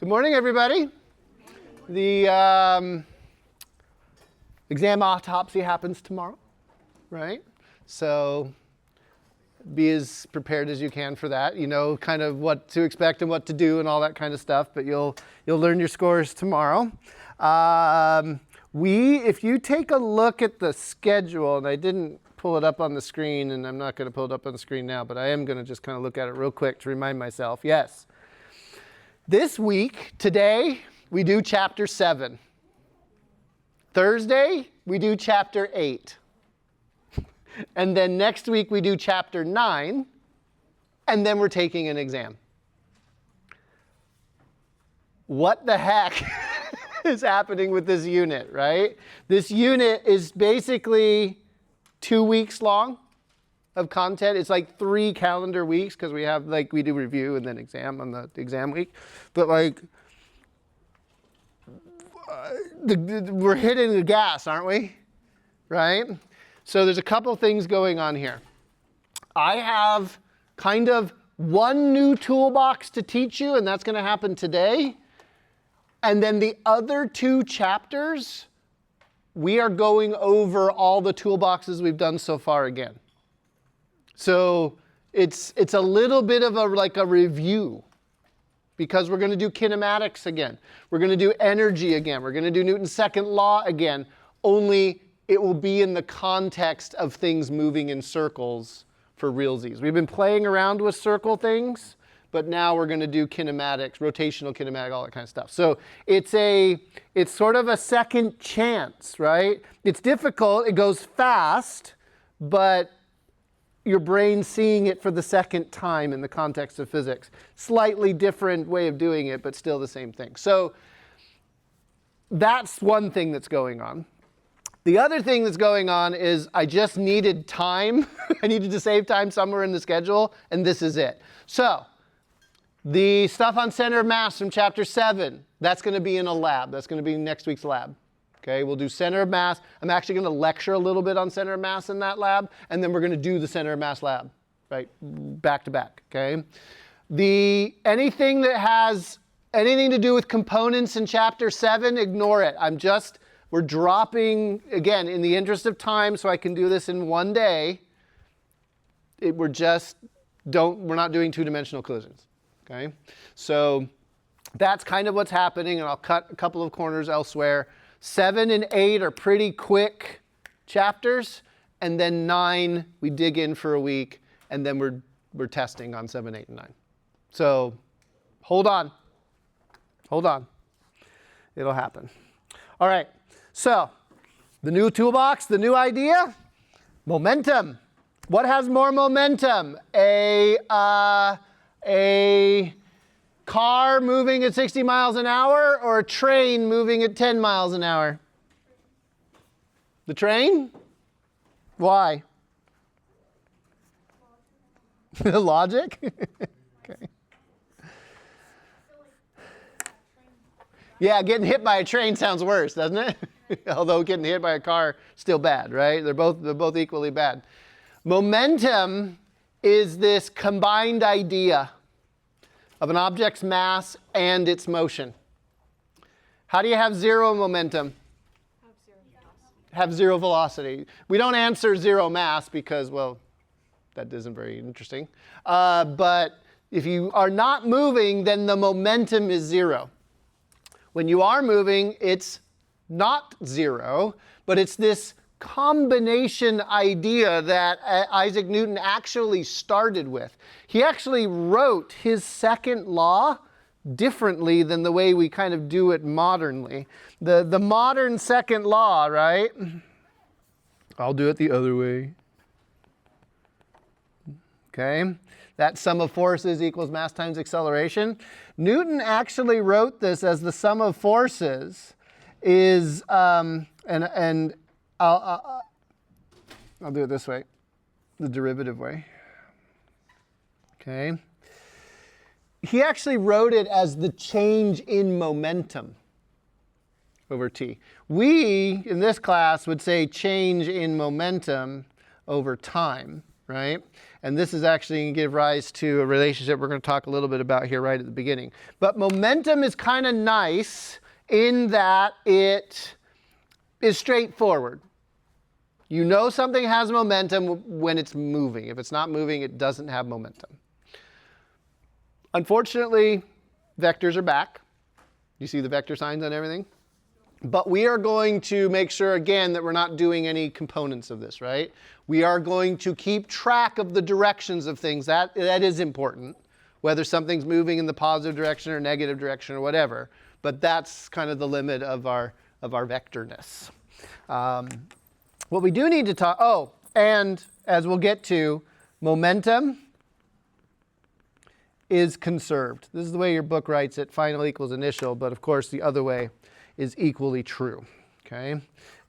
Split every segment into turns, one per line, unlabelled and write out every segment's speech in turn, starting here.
Good morning, everybody. The exam autopsy happens tomorrow, right? So be as prepared as you can for that. You know kind of what to expect and what to do and all that kind of stuff, but you'll learn your scores tomorrow. If you take a look at the schedule, and I didn't pull it up on the screen, and I'm not going to pull it up on the screen now, but I am going to just kind of look at it real quick to remind myself. Yes. This week, today, we do chapter 7. Thursday, we do chapter 8. And then next week, we do chapter 9. And then we're taking an exam. What the heck is happening with this unit, right? This unit is basically 2 weeks long of content. It's like 3 calendar weeks because we have we do review and then exam on the exam week. But we're hitting the gas, aren't we? Right? So there's a couple things going on here. I have kind of one new toolbox to teach you, and that's going to happen today. And then the other 2 chapters, we are going over all the toolboxes we've done so far again. So it's a little bit of a review, because we're going to do kinematics again. We're going to do energy again. We're going to do Newton's second law again, only it will be in the context of things moving in circles for realsies. We've been playing around with circle things, but now we're going to do kinematics, rotational kinematic, all that kind of stuff. So it's sort of a second chance, right? It's difficult. It goes fast, but your brain seeing it for the second time in the context of physics. Slightly different way of doing it, but still the same thing. So that's one thing that's going on. The other thing that's going on is I just needed time. I needed to save time somewhere in the schedule, and this is it. So the stuff on center of mass from chapter 7, that's going to be in a lab. That's going to be next week's lab. Okay, we'll do center of mass. I'm actually going to lecture a little bit on center of mass in that lab, and then we're going to do the center of mass lab, right, back to back, okay? Anything that has anything to do with components in chapter 7, ignore it. We're dropping, again, in the interest of time, so I can do this in one day. We're not doing two-dimensional collisions, okay? So that's kind of what's happening, and I'll cut a couple of corners elsewhere. 7 and 8 are pretty quick chapters, and then 9 we dig in for a week, and then we're testing on 7, 8, and 9. So hold on. It'll happen. All right. So the new toolbox, the new idea, momentum. What has more momentum? A car moving at 60 miles an hour or a train moving at 10 miles an hour? The train? Why? The logic? Okay. Yeah, getting hit by a train sounds worse, doesn't it? Although getting hit by a car, still bad, right? They're both equally bad. Momentum is this combined idea of an object's mass and its motion. How do you have zero momentum? Have zero velocity. We don't answer zero mass because, well, that isn't very interesting. But if you are not moving, then the momentum is zero. When you are moving, it's not zero, but it's this combination idea that Isaac Newton actually started with. He actually wrote his second law differently than the way we kind of do it modernly. The modern second law, right? I'll do it the other way. Okay? That sum of forces equals mass times acceleration. Newton actually wrote this as the sum of forces is, and I'll do it this way, the derivative way. Okay. He actually wrote it as the change in momentum over t. We, in this class, would say change in momentum over time, right? And this is actually going to give rise to a relationship we're going to talk a little bit about here right at the beginning. But momentum is kind of nice in that it is straightforward. You know something has momentum when it's moving. If it's not moving, it doesn't have momentum. Unfortunately, vectors are back. You see the vector signs on everything? But we are going to make sure, again, that we're not doing any components of this, right? We are going to keep track of the directions of things. That is important, whether something's moving in the positive direction or negative direction or whatever. But that's kind of the limit of our vectorness. What we do need to talk, and as we'll get to, momentum is conserved. This is the way your book writes it, final equals initial, but of course the other way is equally true, okay?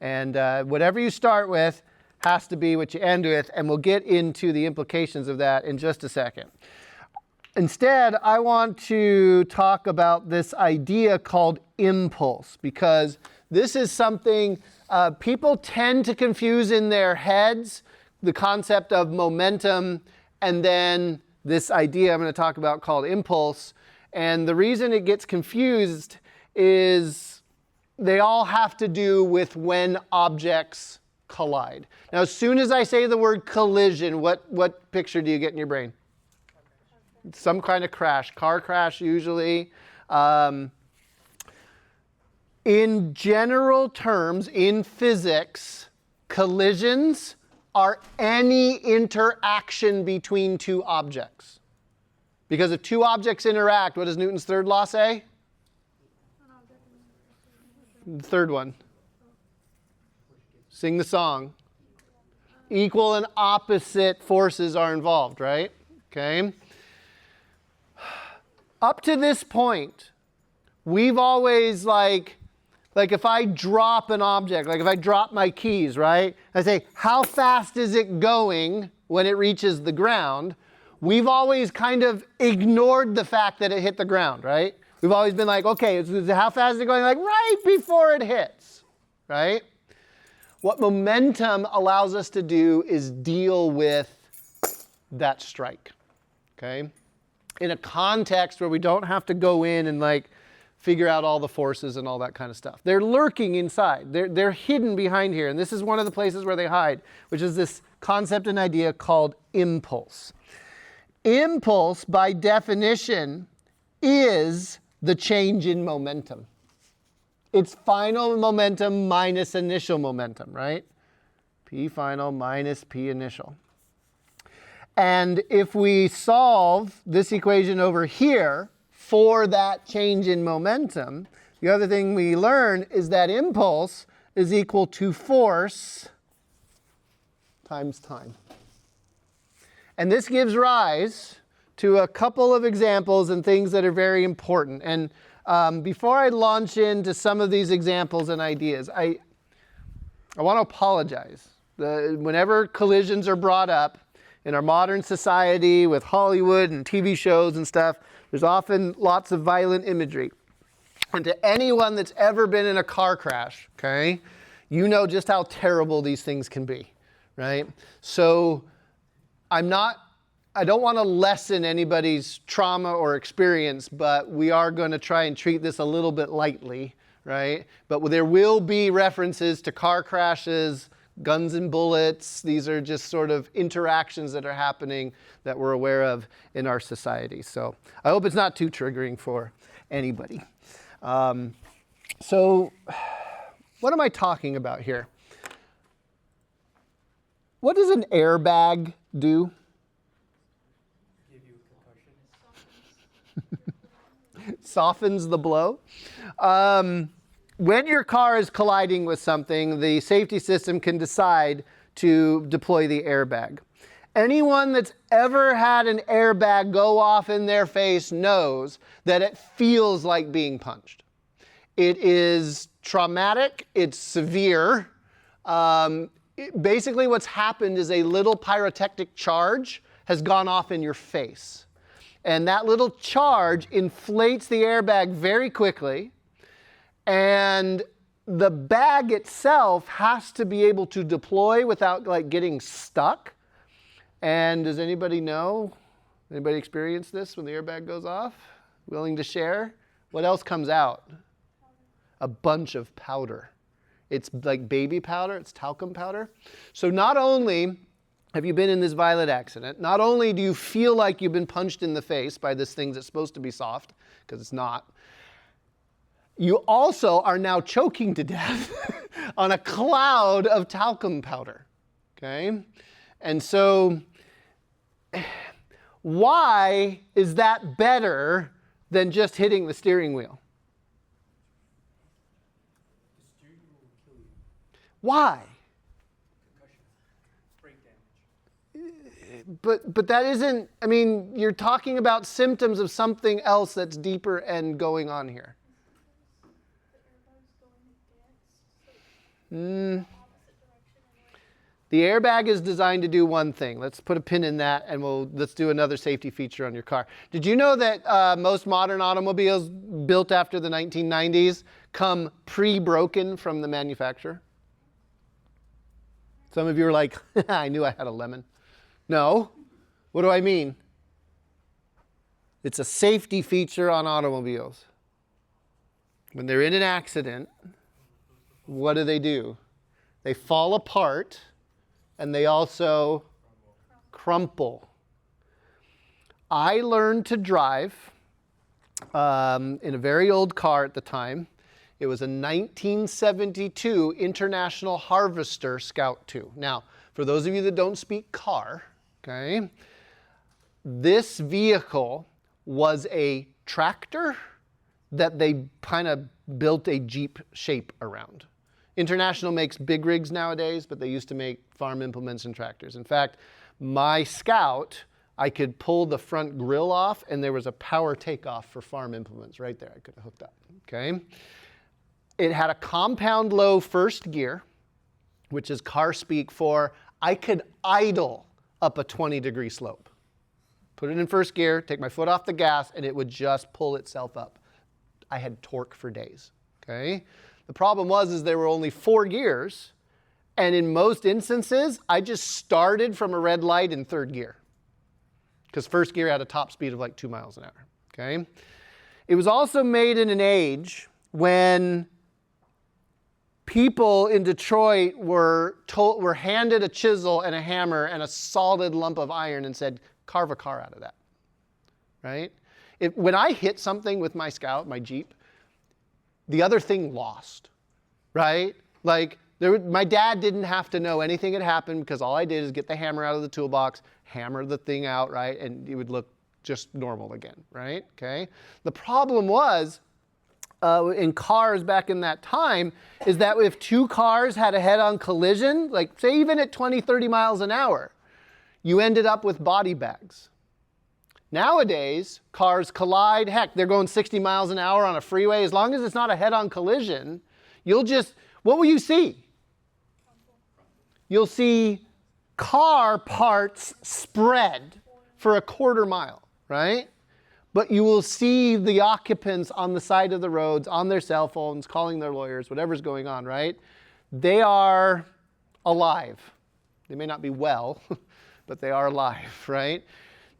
And whatever you start with has to be what you end with, and we'll get into the implications of that in just a second. Instead, I want to talk about this idea called impulse, because this is something people tend to confuse in their heads, the concept of momentum, and then this idea I'm going to talk about called impulse. And the reason it gets confused is they all have to do with when objects collide. Now, as soon as I say the word collision, what picture do you get in your brain? Some kind of crash, car crash usually. In general terms, in physics, collisions are any interaction between two objects. Because if two objects interact, what does Newton's third law say? The third one. Sing the song. Equal and opposite forces are involved, right? Okay. Up to this point, we've always like if I drop an object, like if I drop my keys, right? I say, how fast is it going when it reaches the ground? We've always kind of ignored the fact that it hit the ground, right? We've always been like, okay, how fast is it going? Like right before it hits, right? What momentum allows us to do is deal with that strike, okay? In a context where we don't have to go in and like figure out all the forces and all that kind of stuff. They're lurking inside. They're hidden behind here. And this is one of the places where they hide, which is this concept and idea called impulse. Impulse, by definition, is the change in momentum. It's final momentum minus initial momentum, right? P final minus P initial. And if we solve this equation over here for that change in momentum, the other thing we learn is that impulse is equal to force times time. And this gives rise to a couple of examples and things that are very important. And before I launch into some of these examples and ideas, I want to apologize. Whenever collisions are brought up in our modern society with Hollywood and TV shows and stuff, there's often lots of violent imagery. And to anyone that's ever been in a car crash, okay, you know just how terrible these things can be, right? So I don't want to lessen anybody's trauma or experience, but we are going to try and treat this a little bit lightly, right? But there will be references to car crashes, guns and bullets. These are just sort of interactions that are happening that we're aware of in our society. So I hope it's not too triggering for anybody. So what am I talking about here? What does an airbag do? Softens the blow. When your car is colliding with something, the safety system can decide to deploy the airbag. Anyone that's ever had an airbag go off in their face knows that it feels like being punched. It is traumatic, it's severe. Basically what's happened is a little pyrotechnic charge has gone off in your face. And that little charge inflates the airbag very quickly. And the bag itself has to be able to deploy without like getting stuck. And does anybody know? Anybody experience this when the airbag goes off? Willing to share? What else comes out? A bunch of powder. It's like baby powder. It's talcum powder. So not only have you been in this violent accident, not only do you feel like you've been punched in the face by this thing that's supposed to be soft, because it's not, you also are now choking to death on a cloud of talcum powder. Okay? And so, why is that better than just hitting the steering wheel?
The steering wheel will kill you.
Why?
Concussion, brain damage.
But that isn't, I mean, you're talking about symptoms of something else that's deeper and going on here. The airbag is designed to do one thing. Let's put a pin in that, and let's do another safety feature on your car. Did you know that most modern automobiles built after the 1990s come pre-broken from the manufacturer? Some of you are like, I knew I had a lemon. No. What do I mean? It's a safety feature on automobiles. When they're in an accident, what do? They fall apart, and they also crumple. I learned to drive in a very old car at the time. It was a 1972 International Harvester Scout II. Now, for those of you that don't speak car, okay, this vehicle was a tractor that they kind of built a Jeep shape around. International makes big rigs nowadays, but they used to make farm implements and tractors. In fact, my Scout, I could pull the front grill off, and there was a power takeoff for farm implements right there. I could have hooked up, okay? It had a compound low first gear, which is car speak for I could idle up a 20-degree slope. Put it in first gear, take my foot off the gas, and it would just pull itself up. I had torque for days, okay? The problem was there were only 4 gears, and in most instances, I just started from a red light in third gear, because first gear had a top speed of like 2 miles an hour, okay? It was also made in an age when people in Detroit were handed a chisel and a hammer and a solid lump of iron and said, carve a car out of that, right? When I hit something with my Scout, my Jeep, the other thing lost, right? Like, my dad didn't have to know anything had happened because all I did is get the hammer out of the toolbox, hammer the thing out, right? And it would look just normal again, right? Okay. The problem was, in cars back in that time, is that if 2 cars had a head-on collision, like say even at 20, 30 miles an hour, you ended up with body bags. Nowadays, cars collide. Heck, they're going 60 miles an hour on a freeway. As long as it's not a head-on collision, what will you see? You'll see car parts spread for a quarter mile, right? But you will see the occupants on the side of the roads, on their cell phones, calling their lawyers, whatever's going on, right? They are alive. They may not be well, but they are alive, right?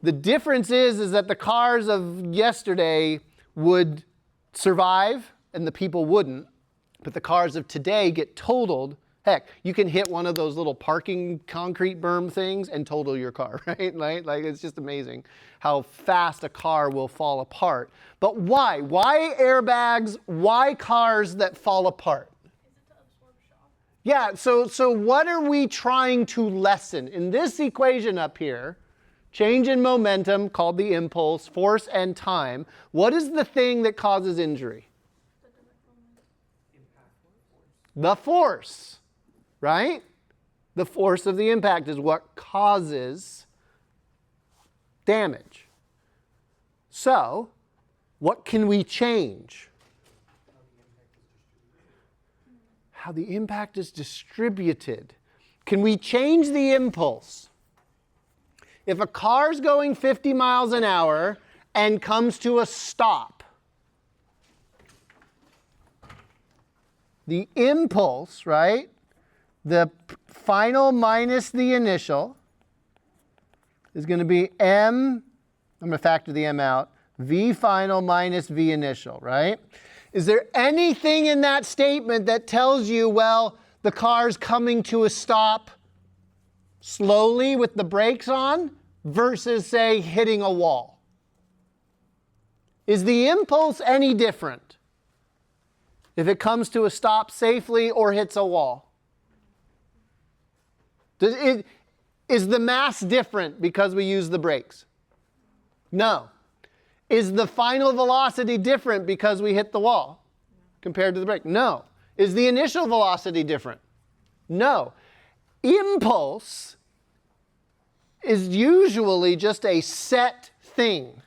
The difference is that the cars of yesterday would survive and the people wouldn't, but the cars of today get totaled. Heck, you can hit one of those little parking concrete berm things and total your car, right? Like it's just amazing how fast a car will fall apart. But why? Why airbags? Why cars that fall apart?
Is it to absorb shock?
Yeah, so what are we trying to lessen? In this equation up here, change in momentum, called the impulse, force and time, what is the thing that causes injury?
The direct moment.
Impact force.
The force, right? The force of the impact is what causes damage. So, what can we change? How the impact is distributed. Can we change the impulse? If a car's going 50 miles an hour and comes to a stop, the impulse, right? The final minus the initial is going to be m, I'm going to factor the m out, v final minus v initial, right? Is there anything in that statement that tells you, well, the car's coming to a stop slowly with the brakes on versus, say, hitting a wall? Is the impulse any different if it comes to a stop safely or hits a wall? Is the mass different because we use the brakes? No. Is the final velocity different because we hit the wall compared to the brake? No. Is the initial velocity different? No. Impulse is usually just a set thing.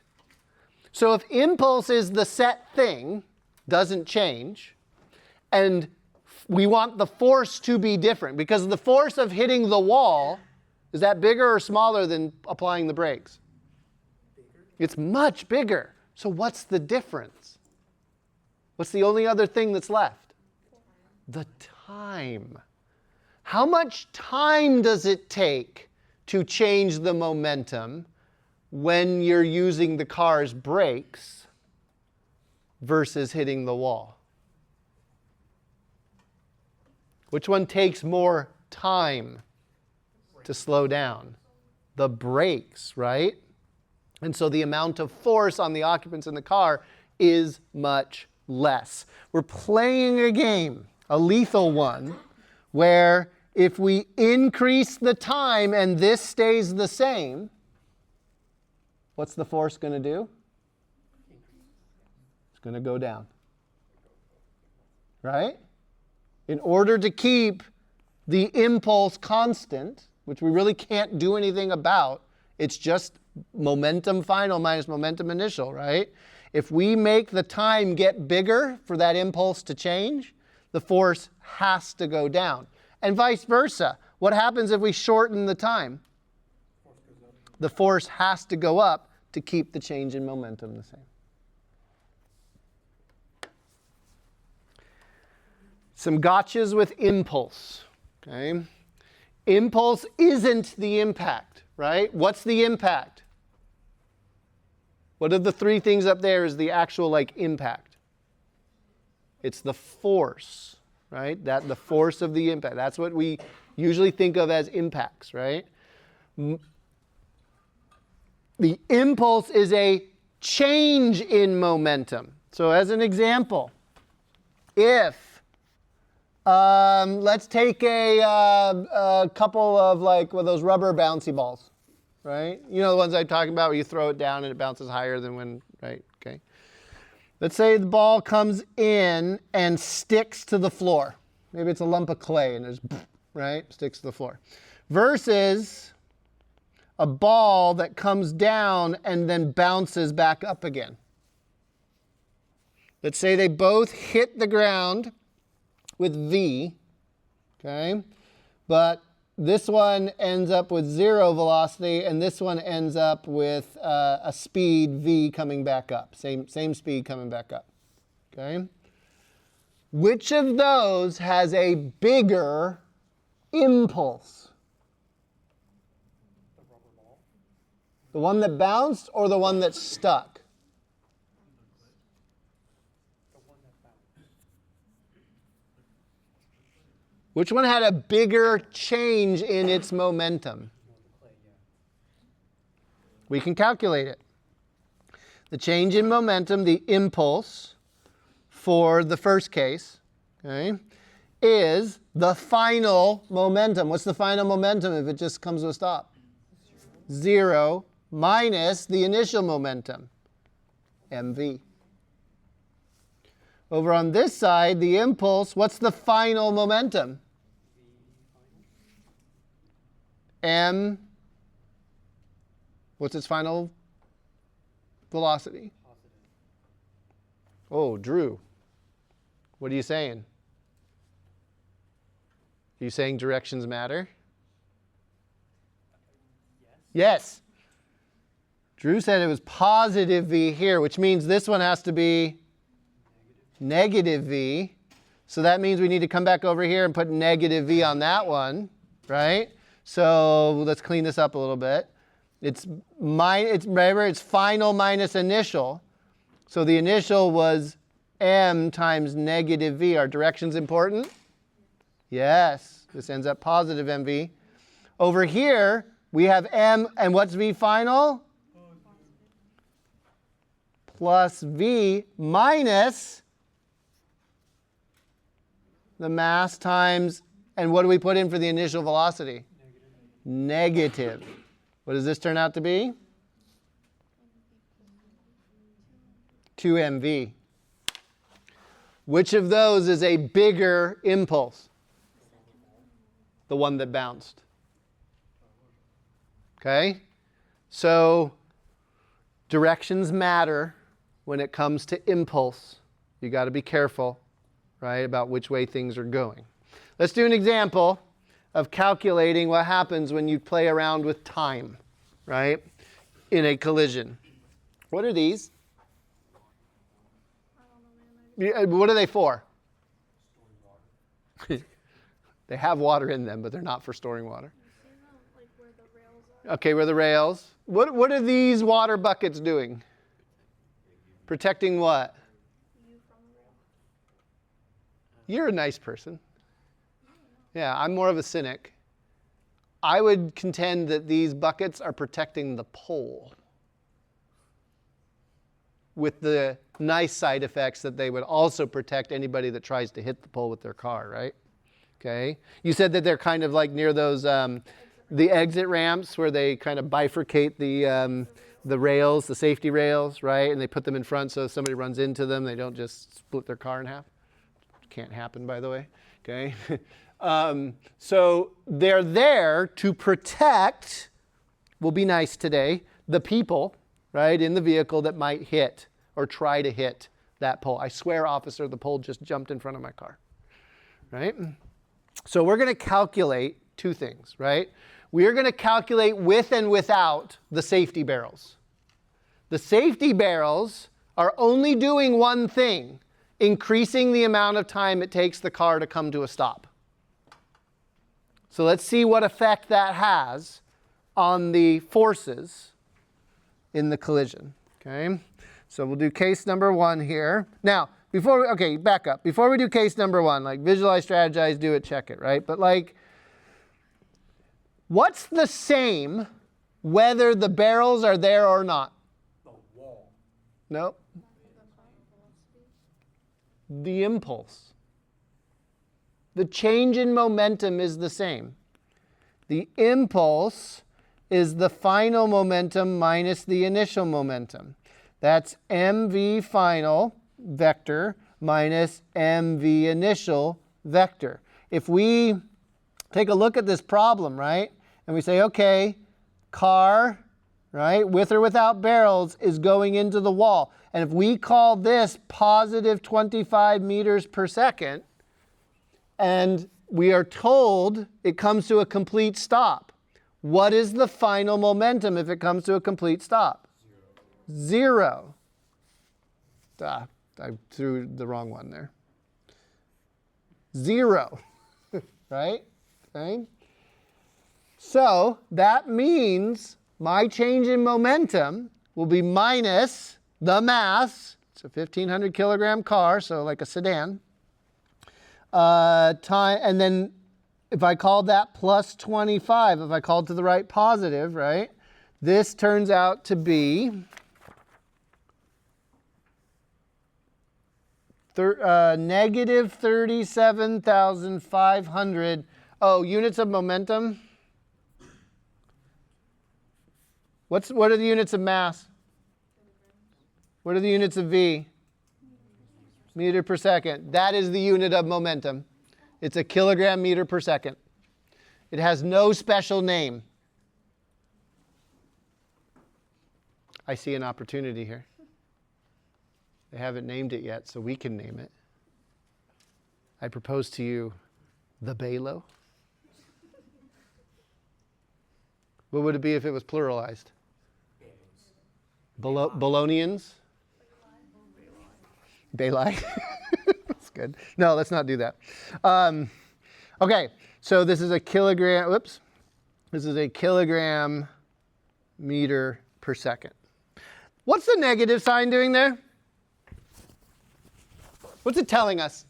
So if impulse is the set thing, doesn't change, and we want the force to be different, because the force of hitting the wall, is that bigger or smaller than applying the brakes?
Bigger.
It's much bigger. So what's the difference? What's the only other thing that's left? The time. How much time does it take to change the momentum when you're using the car's brakes versus hitting the wall? Which one takes more time to slow down? The brakes, right? And so the amount of force on the occupants in the car is much less. We're playing a game, a lethal one, where if we increase the time and this stays the same, what's the force going to do? It's going to go down. Right? In order to keep the impulse constant, which we really can't do anything about, it's just momentum final minus momentum initial, right? If we make the time get bigger for that impulse to change, the force has to go down. And vice versa. What happens if we shorten the time? The force has to go up to keep the change in momentum the same. Some gotchas with impulse. Okay? Impulse isn't the impact, right? What's the impact? What of the three things up there is the actual impact? It's the force, right? The force of the impact. That's what we usually think of as impacts, right? The impulse is a change in momentum. So as an example, if let's take a couple of those rubber bouncy balls, right? You know the ones I'm talking about where you throw it down and it bounces higher than when, right? Okay. Let's say the ball comes in and sticks to the floor. Maybe it's a lump of clay and it's, right, sticks to the floor. Versus a ball that comes down and then bounces back up again. Let's say they both hit the ground with V, okay? But this one ends up with 0 velocity and this one ends up with a speed V coming back up. Same speed coming back up, okay? Which of those has a bigger impulse?
The rubber ball.
The one that bounced or the one that stuck?
The one that bounced.
Which one had a bigger change in its momentum?
No, the clay, yeah.
We can calculate it. The change in momentum, the impulse for the first case, okay, is the final momentum. What's the final momentum if it just comes to a stop? 0 minus the initial momentum, mv. Over on this side, the impulse, what's the final momentum? M, what's its final velocity?
Positive.
Oh, Drew, what are you saying? Are you saying directions matter? Yes. Drew said it was positive V here, which means this one has to be negative V. So that means we need to come back over here and put negative V on that one, right? So let's clean this up a little bit. Remember, it's final minus initial. So the initial was m times negative v. Are directions important? Yes. This ends up positive mv. Over here, we have m, and what's v final? Plus v minus the mass times, and what do we put in for the initial velocity? Negative. What does this turn out to be? 2mv. Which of those is a bigger impulse? The one that bounced. Okay? So directions matter when it comes to impulse. You got to be careful, right, about which way things are going. Let's do an example of calculating what happens when you play around with time, right, in a collision. What are these? What are they for? They have water in them, but they're not for storing water.
You see them, like where the rails are?
Okay, where the rails. What are these water buckets doing? Protecting what?
You from the rail.
You're a nice person. Yeah, I'm more of a cynic. I would contend that these buckets are protecting the pole, with the nice side effects that they would also protect anybody that tries to hit the pole with their car, right? Okay. You said that they're kind of like near those, the exit ramps where they kind of bifurcate the rails, the safety rails, right? And they put them in front so if somebody runs into them, they don't just split their car in half. Can't happen, by the way. Okay. So they're there to protect, we'll be nice today, the people, right, in the vehicle that might hit or try to hit that pole. I swear, officer, the pole just jumped in front of my car, right? So we're going to calculate two things, right? We are going to calculate with and without the safety barrels. The safety barrels are only doing one thing, increasing the amount of time it takes the car to come to a stop. So let's see what effect that has on the forces in the collision, okay? So we'll do case number one here. Now, back up. Before we do case number one, like visualize, strategize, do it, check it, right? But like, what's the same whether the barrels are there or not?
The wall.
Nope. The impulse. The change in momentum is the same. The impulse is the final momentum minus the initial momentum. That's mv final vector minus mv initial vector. If we take a look at this problem, right, and we say, okay, car, right, with or without barrels is going into the wall. And if we call this positive 25 meters per second, and we are told it comes to a complete stop, what is the final momentum if it comes to a complete stop? Zero. I threw the wrong one there. Zero, right? Okay. So that means my change in momentum will be minus the mass. It's a 1,500 kilogram car, so like a sedan. Time, and then if I called that plus 25, if I called to the right positive, right, this turns out to be negative 37,500. Oh, units of momentum. What are the units of mass? What are the units of V? Meter per second. That is the unit of momentum. It's a kilogram meter per second. It has no special name. I see an opportunity here. They haven't named it yet, so we can name it. I propose to you the Balogh. What would it be if it was pluralized? Balonians? Balogh. That's good. No, let's not do that. Okay, so this is a kilogram. Whoops. This is a kilogram meter per second. What's the negative sign doing there? What's it telling us?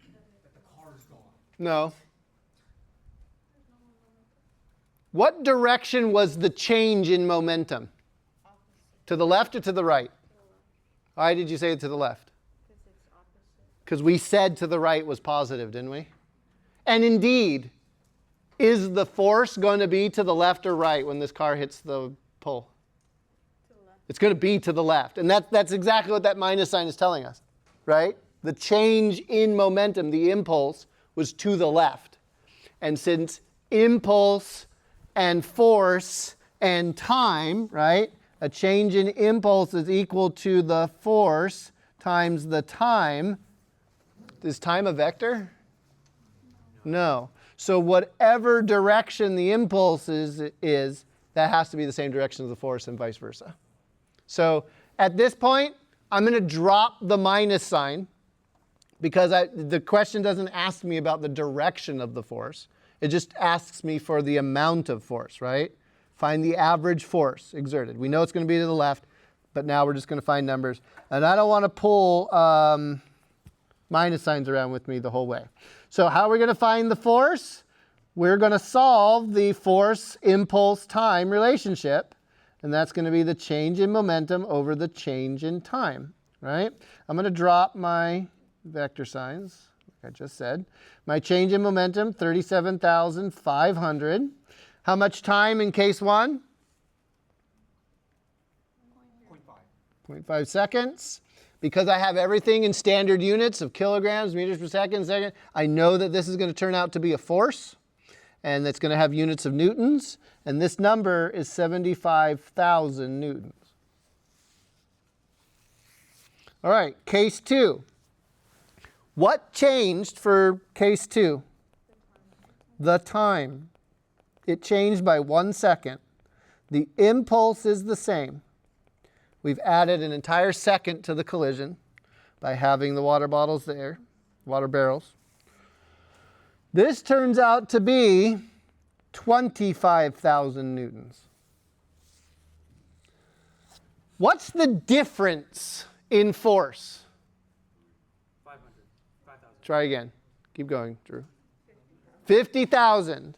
That the car is gone.
No. What direction was the change in momentum? To the left or to the right? Why did you say to the left?
Because it's opposite.
Because we said to the right was positive, didn't we? And indeed, is the force going to be to the left or right when this car hits the pole?
To the left.
It's going to be to the left. And that's exactly what that minus sign is telling us, right? The change in momentum, the impulse, was to the left. And since impulse and force and time, right? A change in impulse is equal to the force times the time. Is time a vector? No. So whatever direction the impulse is, that has to be the same direction as the force and vice versa. So at this point, I'm going to drop the minus sign because the question doesn't ask me about the direction of the force. It just asks me for the amount of force, right? Find the average force exerted. We know it's going to be to the left, but now we're just going to find numbers. And I don't want to pull minus signs around with me the whole way. So how are we going to find the force? We're going to solve the force-impulse-time relationship. And that's going to be the change in momentum over the change in time, right? I'm going to drop my vector signs, like I just said. My change in momentum, 37,500. How much time in case 1?
0.5.
0.5 seconds. Because I have everything in standard units of kilograms, meters per second, I know that this is going to turn out to be a force. And that's going to have units of newtons. And this number is 75,000 newtons. All right, case 2. What changed for case 2? The time. It changed by 1 second. The impulse is the same. We've added an entire second to the collision by having the water bottles there, water barrels. This turns out to be 25,000 newtons. What's the difference in force?
500. 5,000.
Try again. Keep going, Drew. 50,000.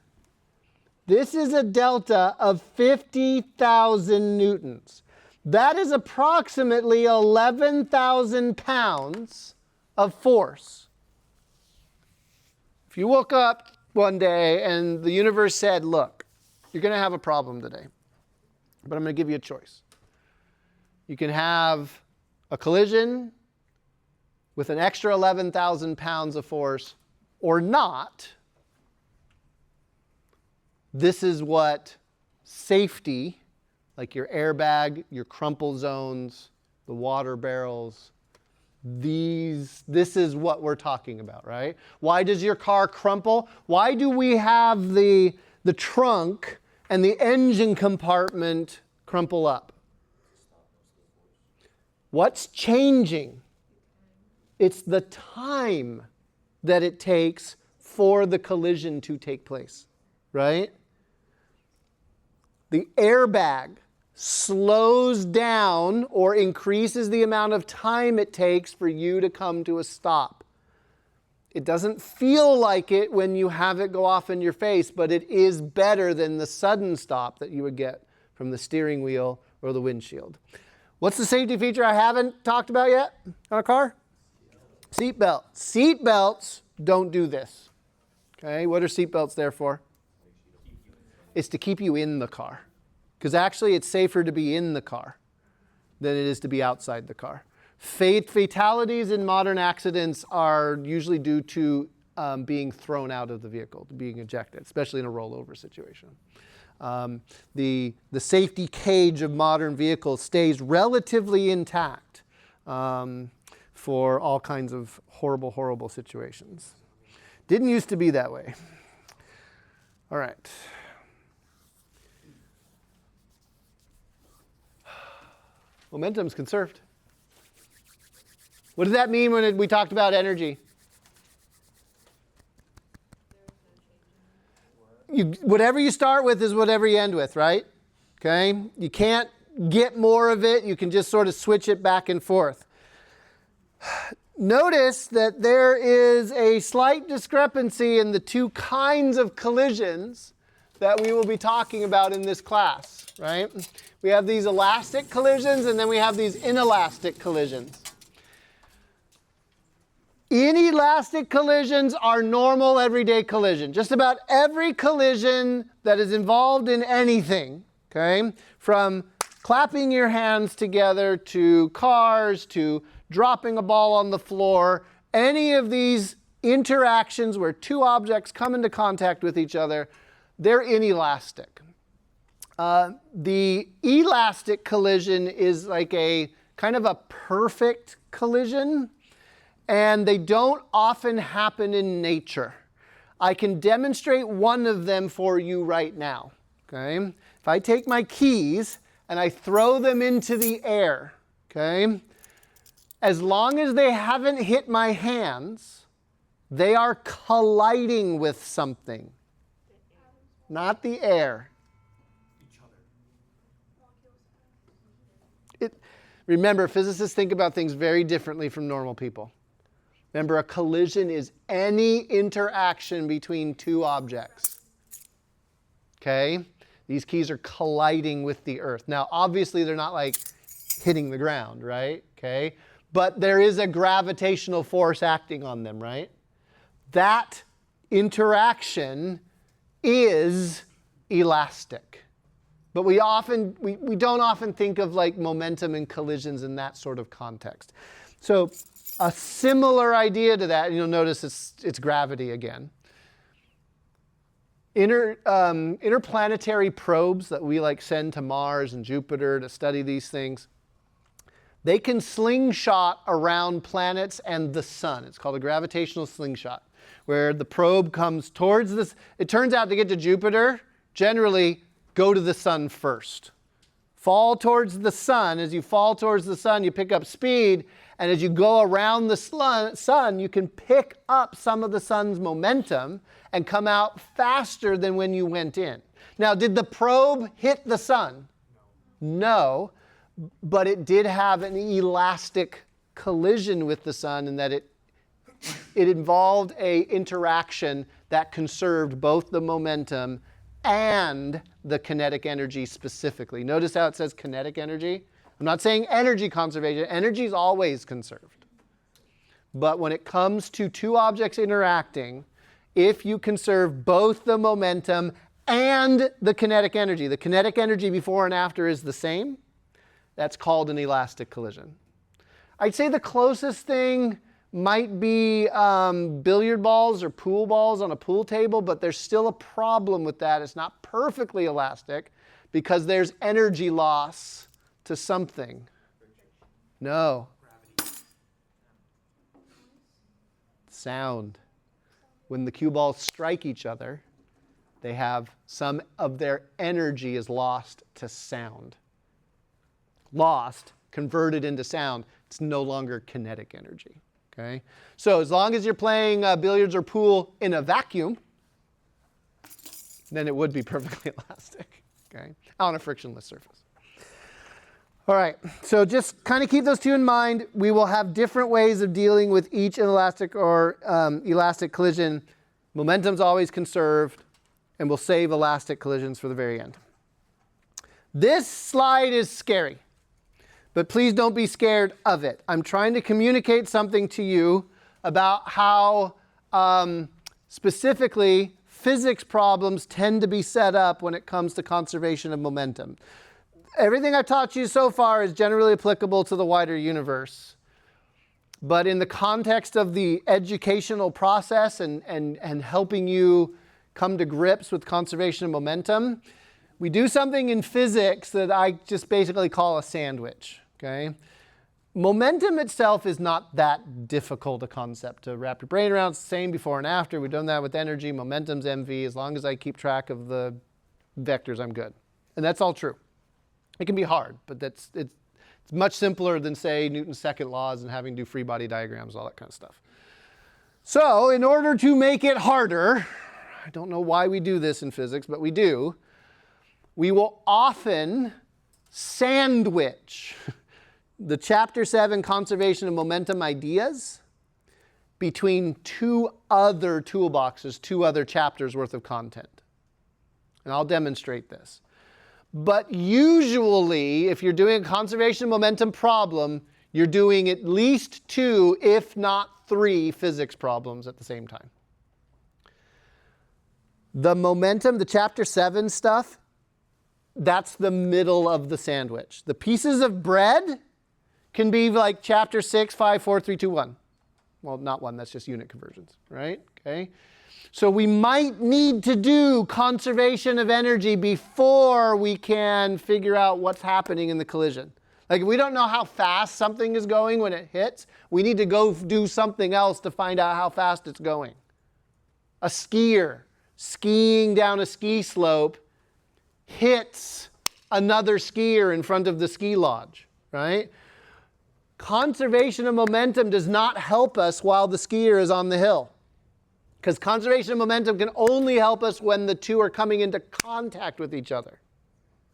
This is a delta of 50,000 newtons. That is approximately 11,000 pounds of force. If you woke up one day and the universe said, look, you're going to have a problem today, but I'm going to give you a choice. You can have a collision with an extra 11,000 pounds of force or not. This is what safety, like your airbag, your crumple zones, the water barrels, this is what we're talking about, right? Why does your car crumple? Why do we have the trunk and the engine compartment crumple up? What's changing? It's the time that it takes for the collision to take place, right? The airbag slows down or increases the amount of time it takes for you to come to a stop. It doesn't feel like it when you have it go off in your face, but it is better than the sudden stop that you would get from the steering wheel or the windshield. What's the safety feature I haven't talked about yet on a car? Seatbelt. Seatbelts don't do this. Okay, what are seatbelts there for? It's to keep you in the car. Because actually it's safer to be in the car than it is to be outside the car. Fatalities in modern accidents are usually due to being thrown out of the vehicle, to being ejected, especially in a rollover situation. The safety cage of modern vehicles stays relatively intact for all kinds of horrible, horrible situations. Didn't used to be that way. All right. Momentum is conserved. What does that mean when we talked about energy? whatever you start with is whatever you end with, right? Okay? You can't get more of it. You can just sort of switch it back and forth. Notice that there is a slight discrepancy in the two kinds of collisions that we will be talking about in this class, right? We have these elastic collisions and then we have these inelastic collisions. Inelastic collisions are normal everyday collision. Just about every collision that is involved in anything, okay, from clapping your hands together to cars to dropping a ball on the floor, any of these interactions where two objects come into contact with each other, they're inelastic. The elastic collision is like a kind of a perfect collision, and they don't often happen in nature. I can demonstrate one of them for you right now. Okay? If I take my keys and I throw them into the air, okay, as long as they haven't hit my hands, they are colliding with something. Not the air.
Each other.
Remember, physicists think about things very differently from normal people. Remember, a collision is any interaction between two objects. Okay? These keys are colliding with the earth. Now, obviously, they're not like hitting the ground, right? Okay? But there is a gravitational force acting on them, right? That interaction is elastic. But we don't often think of like momentum and collisions in that sort of context. So a similar idea to that, and you'll notice it's gravity again. Interplanetary probes that we like send to Mars and Jupiter to study these things, they can slingshot around planets and the sun. It's called a gravitational slingshot, where the probe comes towards this. It turns out to get to Jupiter, generally go to the sun first. Fall towards the sun. As you fall towards the sun, you pick up speed. And as you go around the sun, you can pick up some of the sun's momentum and come out faster than when you went in. Now, did the probe hit the sun? No. But it did have an elastic collision with the sun in that it involved an interaction that conserved both the momentum and the kinetic energy specifically. Notice how it says kinetic energy? I'm not saying energy conservation. Energy is always conserved. But when it comes to two objects interacting, if you conserve both the momentum and the kinetic energy before and after is the same, that's called an elastic collision. I'd say the closest thing might be billiard balls or pool balls on a pool table, but there's still a problem with that. It's not perfectly elastic because there's energy loss to something. No. Sound. When the cue balls strike each other, they have some of their energy is lost to sound. Lost, converted into sound, it's no longer kinetic energy. Okay? So as long as you're playing billiards or pool in a vacuum, then it would be perfectly elastic. Okay? On a frictionless surface. All right, so just kind of keep those two in mind. We will have different ways of dealing with each inelastic or elastic collision. Momentum's always conserved, and we'll save elastic collisions for the very end. This slide is scary. But please don't be scared of it. I'm trying to communicate something to you about how specifically physics problems tend to be set up when it comes to conservation of momentum. Everything I've taught you so far is generally applicable to the wider universe. But in the context of the educational process and helping you come to grips with conservation of momentum, we do something in physics that I just basically call a sandwich. Okay? Momentum itself is not that difficult a concept to wrap your brain around. It's the same before and after. We've done that with energy. Momentum's mv. As long as I keep track of the vectors, I'm good. And that's all true. It can be hard, but it's much simpler than, say, Newton's second laws and having to do free body diagrams, all that kind of stuff. So in order to make it harder, I don't know why we do this in physics, but we do. We will often sandwich the Chapter 7 conservation of momentum ideas between two other toolboxes, two other chapters worth of content. And I'll demonstrate this. But usually, if you're doing a conservation of momentum problem, you're doing at least 2, if not 3, physics problems at the same time. The momentum, the Chapter 7 stuff, that's the middle of the sandwich. The pieces of bread can be like Chapter 6, 5, 4, 3, 2, 1. Well, not 1, that's just unit conversions, right? Okay. So we might need to do conservation of energy before we can figure out what's happening in the collision. Like if we don't know how fast something is going when it hits, we need to go do something else to find out how fast it's going. A skier skiing down a ski slope hits another skier in front of the ski lodge, right? Conservation of momentum does not help us while the skier is on the hill. Because conservation of momentum can only help us when the two are coming into contact with each other.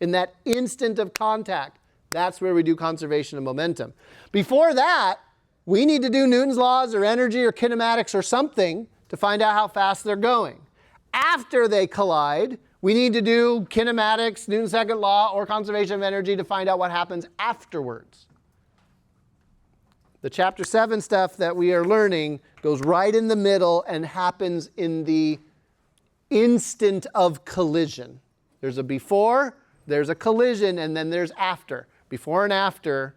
In that instant of contact, that's where we do conservation of momentum. Before that, we need to do Newton's laws or energy or kinematics or something to find out how fast they're going. After they collide, we need to do kinematics, Newton's second law, or conservation of energy to find out what happens afterwards. The Chapter 7 stuff that we are learning goes right in the middle and happens in the instant of collision. There's a before, there's a collision, and then there's after. Before and after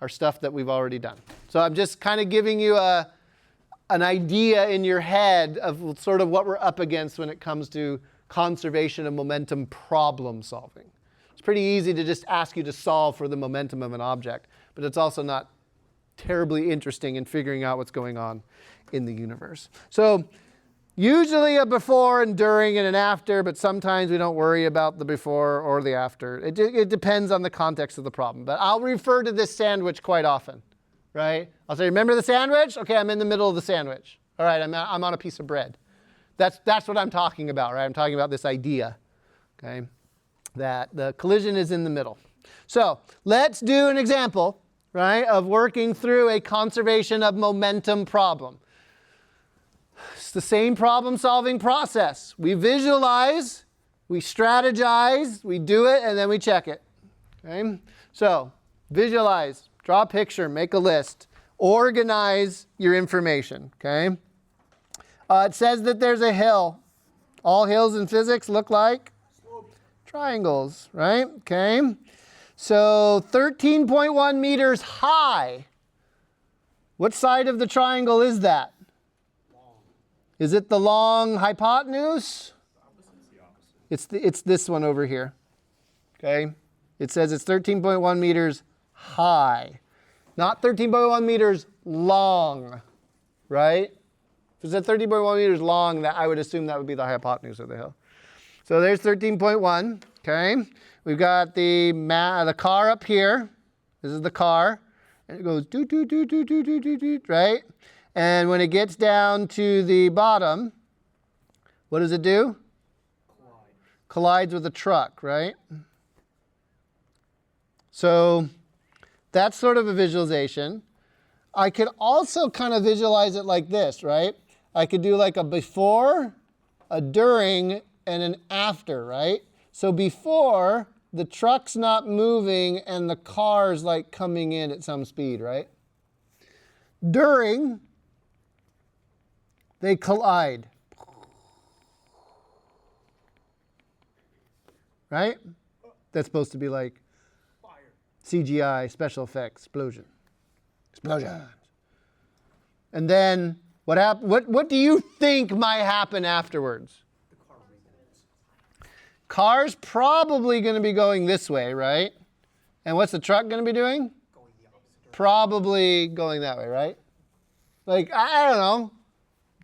are stuff that we've already done. So I'm just kind of giving you an idea in your head of sort of what we're up against when it comes to conservation of momentum problem solving. It's pretty easy to just ask you to solve for the momentum of an object, but it's also not terribly interesting in figuring out what's going on in the universe. So usually a before and during and an after, but sometimes we don't worry about the before or the after. It depends on the context of the problem. But I'll refer to this sandwich quite often, right? I'll say, remember the sandwich? Okay, I'm in the middle of the sandwich. All right, I'm on a piece of bread. That's what I'm talking about, right? I'm talking about this idea, okay, that the collision is in the middle. So let's do an example, right, of working through a conservation of momentum problem. It's the same problem-solving process. We visualize, we strategize, we do it, and then we check it. Okay? So visualize, draw a picture, make a list, organize your information. Okay? It says that there's a hill. All hills in physics look like triangles, right? Okay. So 13.1 meters high. What side of the triangle is that?
Long.
Is it the long hypotenuse?
The opposite.
It's this one over here. Okay? It says it's 13.1 meters high. Not 13.1 meters long, right? If it said 13.1 meters long, that I would assume that would be the hypotenuse of the hill. So there's 13.1, okay? We've got the car up here. This is the car. And it goes doot, doot, doot, doot, doot, doot, doot, doot, right? And when it gets down to the bottom, what does it do? Collides with a truck, right? So that's sort of a visualization. I could also kind of visualize it like this, right? I could do like a before, a during, and an after, right? So before, the truck's not moving and the car's like coming in at some speed, right? During, they collide. Right? That's supposed to be like
Fire.
CGI, special effects, explosion. Explosions. And then what do you think might happen afterwards?
The car revolves.
Car's probably going to be going this way, right? And what's the truck going to be doing?
Going the opposite direction.
Probably going that way, right? Like, I don't know.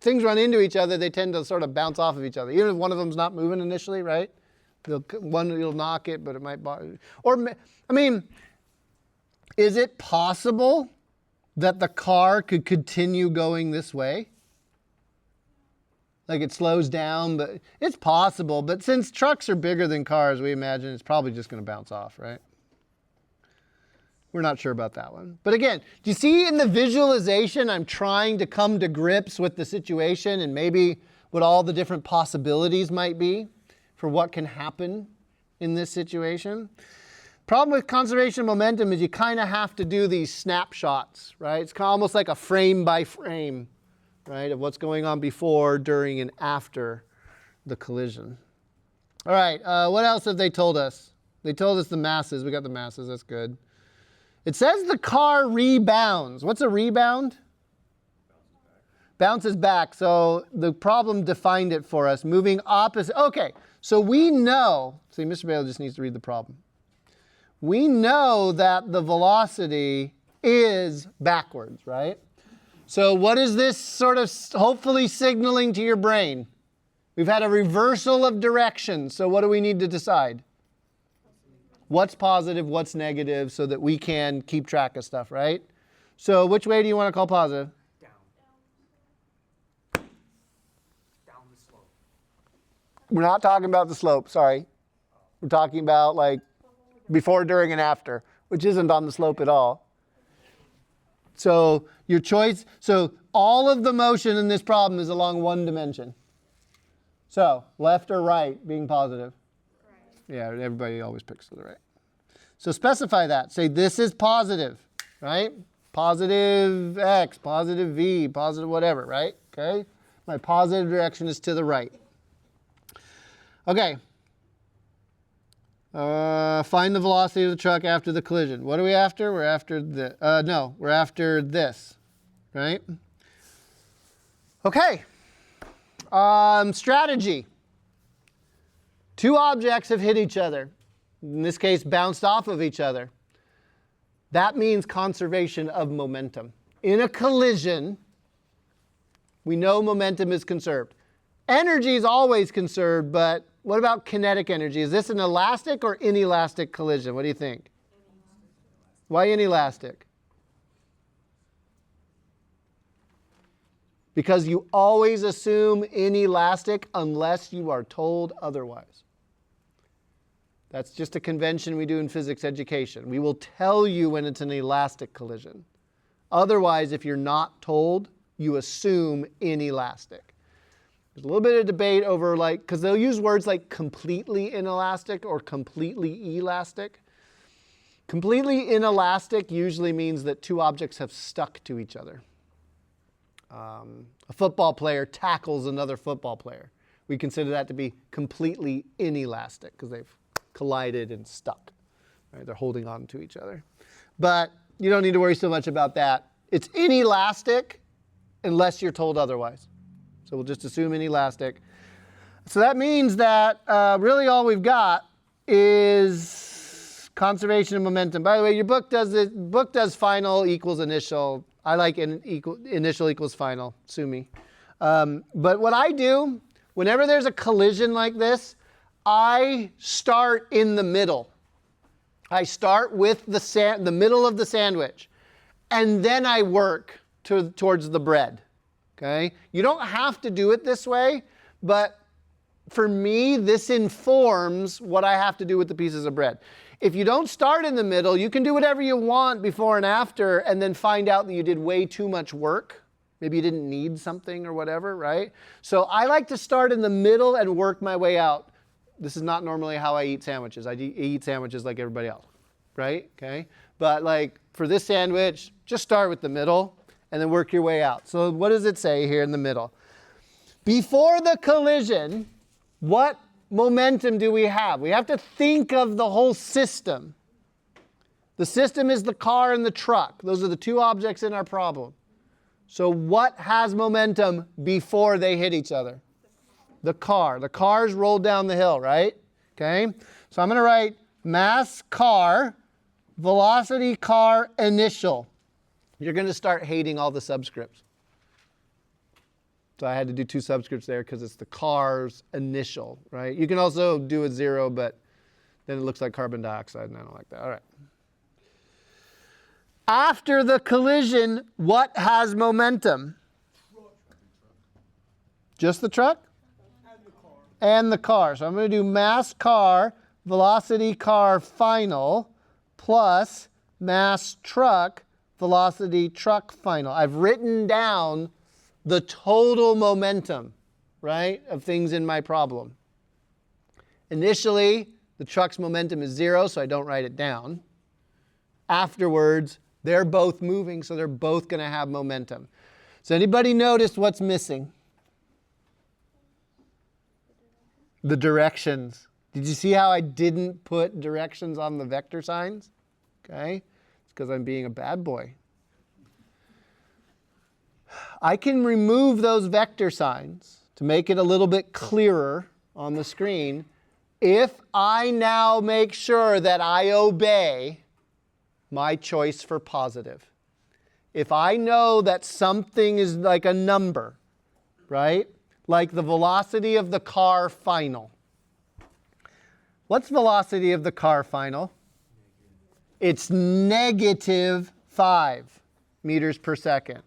Things run into each other, they tend to sort of bounce off of each other. Even if one of them's not moving initially, right? One will knock it, but it might bother. Or, I mean, is it possible that the car could continue going this way? Like it slows down, but it's possible. But since trucks are bigger than cars, we imagine it's probably just going to bounce off, right? We're not sure about that one. But again, do you see in the visualization, I'm trying to come to grips with the situation and maybe what all the different possibilities might be for what can happen in this situation? Problem with conservation of momentum is you kind of have to do these snapshots, right? It's almost like a frame by frame, right, of what's going on before, during, and after the collision. All right, what else have they told us? They told us the masses. We got the masses, that's good. It says the car rebounds. What's a rebound? Bounces back. So the problem defined it for us. Moving opposite. Okay, so we know. See, Mr. Balogh just needs to read the problem. We know that the velocity is backwards, right? So what is this sort of hopefully signaling to your brain? We've had a reversal of direction. So what do we need to decide? What's positive, what's negative, so that we can keep track of stuff, right? So which way do you want to call positive?
Down. Down the slope.
We're not talking about the slope, sorry. We're talking about like before, during, and after, which isn't on the slope at all. So your choice, so all of the motion in this problem is along one dimension. So left or right being positive? Right. Yeah, everybody always picks to the right. So specify that. Say this is positive, right? Positive X, positive V, positive whatever, right? Okay? My positive direction is to the right. Okay. Find the velocity of the truck after the collision. What are we after? We're after we're after this, right? Okay. Strategy. Two objects have hit each other. In this case, bounced off of each other. That means conservation of momentum. In a collision, we know momentum is conserved. Energy is always conserved, but what about kinetic energy? Is this an elastic or inelastic collision? What do you think? Why inelastic? Because you always assume inelastic unless you are told otherwise. That's just a convention we do in physics education. We will tell you when it's an elastic collision. Otherwise, if you're not told, you assume inelastic. There's a little bit of debate over because they'll use words like completely inelastic or completely elastic. Completely inelastic usually means that two objects have stuck to each other. A football player tackles another football player. We consider that to be completely inelastic because they've collided and stuck. Right? They're holding on to each other. But you don't need to worry so much about that. It's inelastic unless you're told otherwise. So we'll just assume inelastic. So that means that really all we've got is conservation of momentum. By the way, your book does final equals initial. I like initial equals final. Sue me. But what I do, whenever there's a collision like this, I start in the middle. I start with the middle of the sandwich, and then I work towards the bread. Okay? You don't have to do it this way, but for me, this informs what I have to do with the pieces of bread. If you don't start in the middle, you can do whatever you want before and after, and then find out that you did way too much work. Maybe you didn't need something or whatever, right? So I like to start in the middle and work my way out. This is not normally how I eat sandwiches. I eat sandwiches like everybody else, right? Okay? But like for this sandwich, just start with the middle and then work your way out. So what does it say here in the middle? Before the collision, what momentum do we have? We have to think of the whole system. The system is the car and the truck. Those are the two objects in our problem. So what has momentum before they hit each other? The car. The car's rolled down the hill, right? Okay? So I'm going to write mass car, velocity car initial. You're going to start hating all the subscripts. So I had to do two subscripts there because it's the car's initial, right? You can also do a 0, but then it looks like carbon dioxide, and I don't like that. All right. After the collision, what has momentum? Just the truck? And the car. So I'm going to do mass car, velocity car final, plus mass truck, velocity truck final. I've written down the total momentum, right, of things in my problem. Initially, the truck's momentum is 0, so I don't write it down. Afterwards, they're both moving, so they're both going to have momentum. So anybody notice what's missing? The directions. Did you see how I didn't put directions on the vector signs? Okay, it's because I'm being a bad boy. I can remove those vector signs to make it a little bit clearer on the screen if I now make sure that I obey my choice for positive. If I know that something is like a number, right? Like the velocity of the car final. What's velocity of the car final? It's -5 meters per second.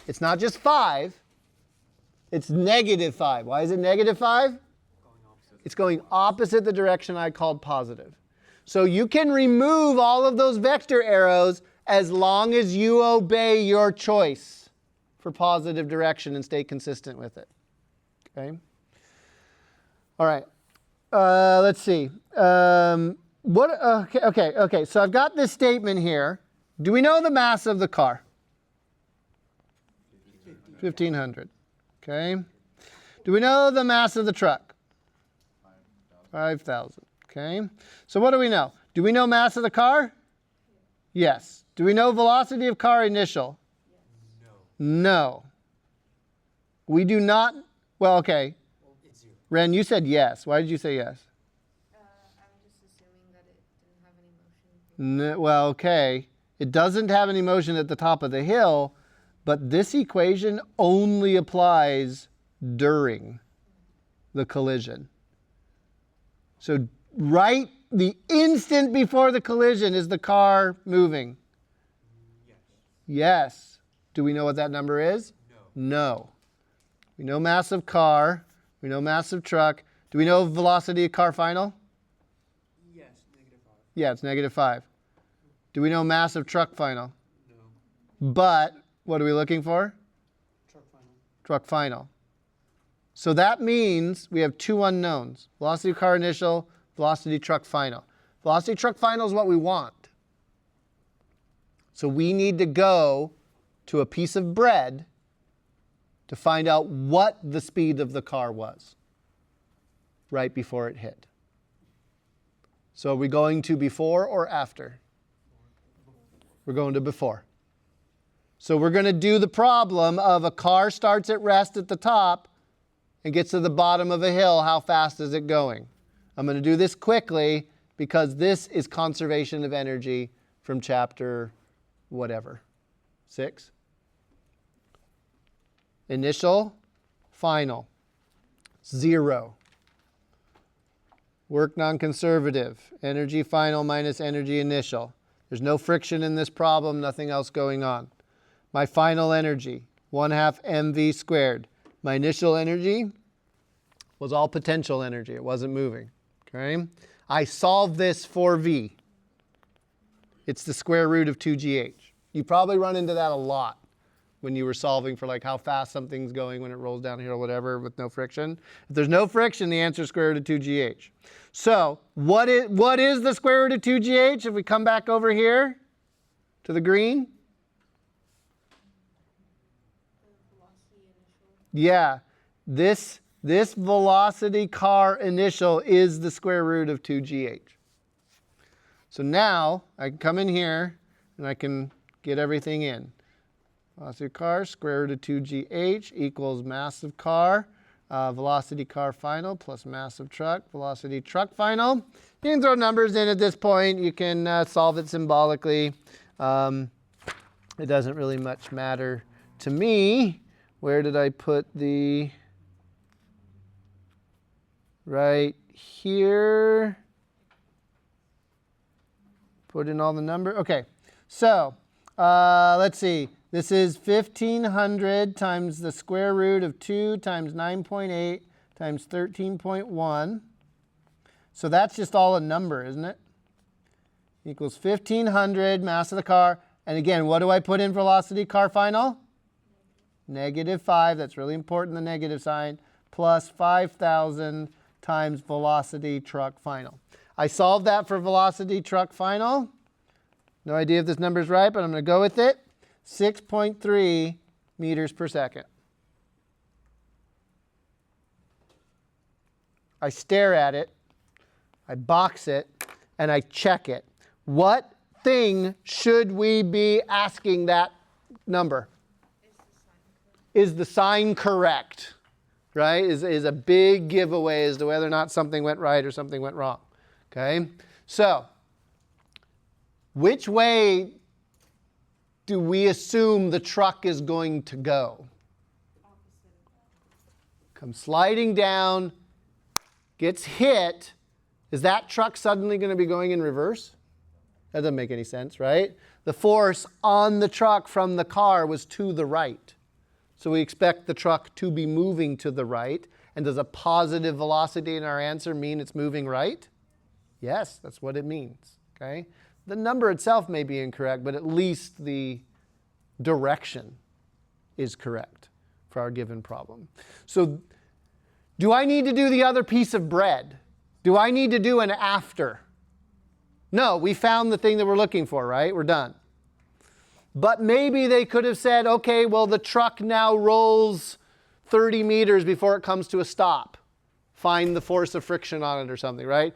It's not just 5, it's -5. Why is it -5? It's going opposite the direction I called positive. So you can remove all of those vector arrows as long as you obey your choice for positive direction and stay consistent with it. Okay. All right. Let's see. Okay. So I've got this statement here. Do we know the mass of the car? 1,500. Okay. Do we know the mass of the truck? 5,000. Okay. So what do we know? Do we know mass of the car? Yes. Do we know velocity of car initial? No. We do not. Well, okay.
It's 0.
Ren, you said yes. Why did you say yes?
I'm just assuming that it didn't have any motion.
Well, okay. It doesn't have any motion at the top of the hill, but this equation only applies during the collision. So right the instant before the collision is the car moving?
Yes.
Yes. Do we know what that number is? No. We know mass of car. We know mass of truck. Do we know velocity of car final?
Yes, -5.
Yeah, it's -5. Do we know mass of truck final?
No.
But what are we looking for?
Truck final.
Truck final. So that means we have two unknowns. Velocity of car initial, velocity truck final. Velocity truck final is what we want. So we need to go to a piece of bread to find out what the speed of the car was right before it hit. So are we going to before or after? We're going to before. So we're going to do the problem of a car starts at rest at the top and gets to the bottom of a hill. How fast is it going? I'm going to do this quickly because this is conservation of energy from chapter whatever, 6. Initial, final, 0. Work non-conservative, energy final minus energy initial. There's no friction in this problem, nothing else going on. My final energy, 1/2 mv squared. My initial energy was all potential energy. It wasn't moving. Okay? I solved this for v. It's the square root of 2gh. You probably run into that a lot when you were solving for like how fast something's going when it rolls down here or whatever with no friction. If there's no friction, the answer is square root of 2gh. So what is the square root of 2gh if we come back over here to the green?
Velocity initial.
Yeah, this velocity car initial is the square root of 2gh. So now I can come in here and I can get everything in. Velocity of car, square root of 2gh equals mass of car, velocity car final plus mass of truck, velocity truck final. You can throw numbers in at this point. You can solve it symbolically. It doesn't really much matter to me. Where did I put the... Right here. Put in all the numbers. Okay, so let's see. This is 1,500 times the square root of 2 times 9.8 times 13.1. So that's just all a number, isn't it? Equals 1,500 mass of the car. And again, what do I put in velocity car final? -5. That's really important, the negative sign. Plus 5,000 times velocity truck final. I solved that for velocity truck final. No idea if this number is right, but I'm going to go with it. 6.3 meters per second. I stare at it, I box it, and I check it. What thing should we be asking that number? Is the sign correct? Right? Is a big giveaway as to whether or not something went right or something went wrong. Okay? So, which way do we assume the truck is going to go? Come sliding down, gets hit. Is that truck suddenly going to be going in reverse? That doesn't make any sense, right? The force on the truck from the car was to the right. So we expect the truck to be moving to the right. And does a positive velocity in our answer mean it's moving right? Yes, that's what it means. Okay? The number itself may be incorrect, but at least the direction is correct for our given problem. So do I need to do the other piece of bread? Do I need to do an after? No, we found the thing that we're looking for, right? We're done. But maybe they could have said, okay, well, the truck now rolls 30 meters before it comes to a stop. Find the force of friction on it or something, right?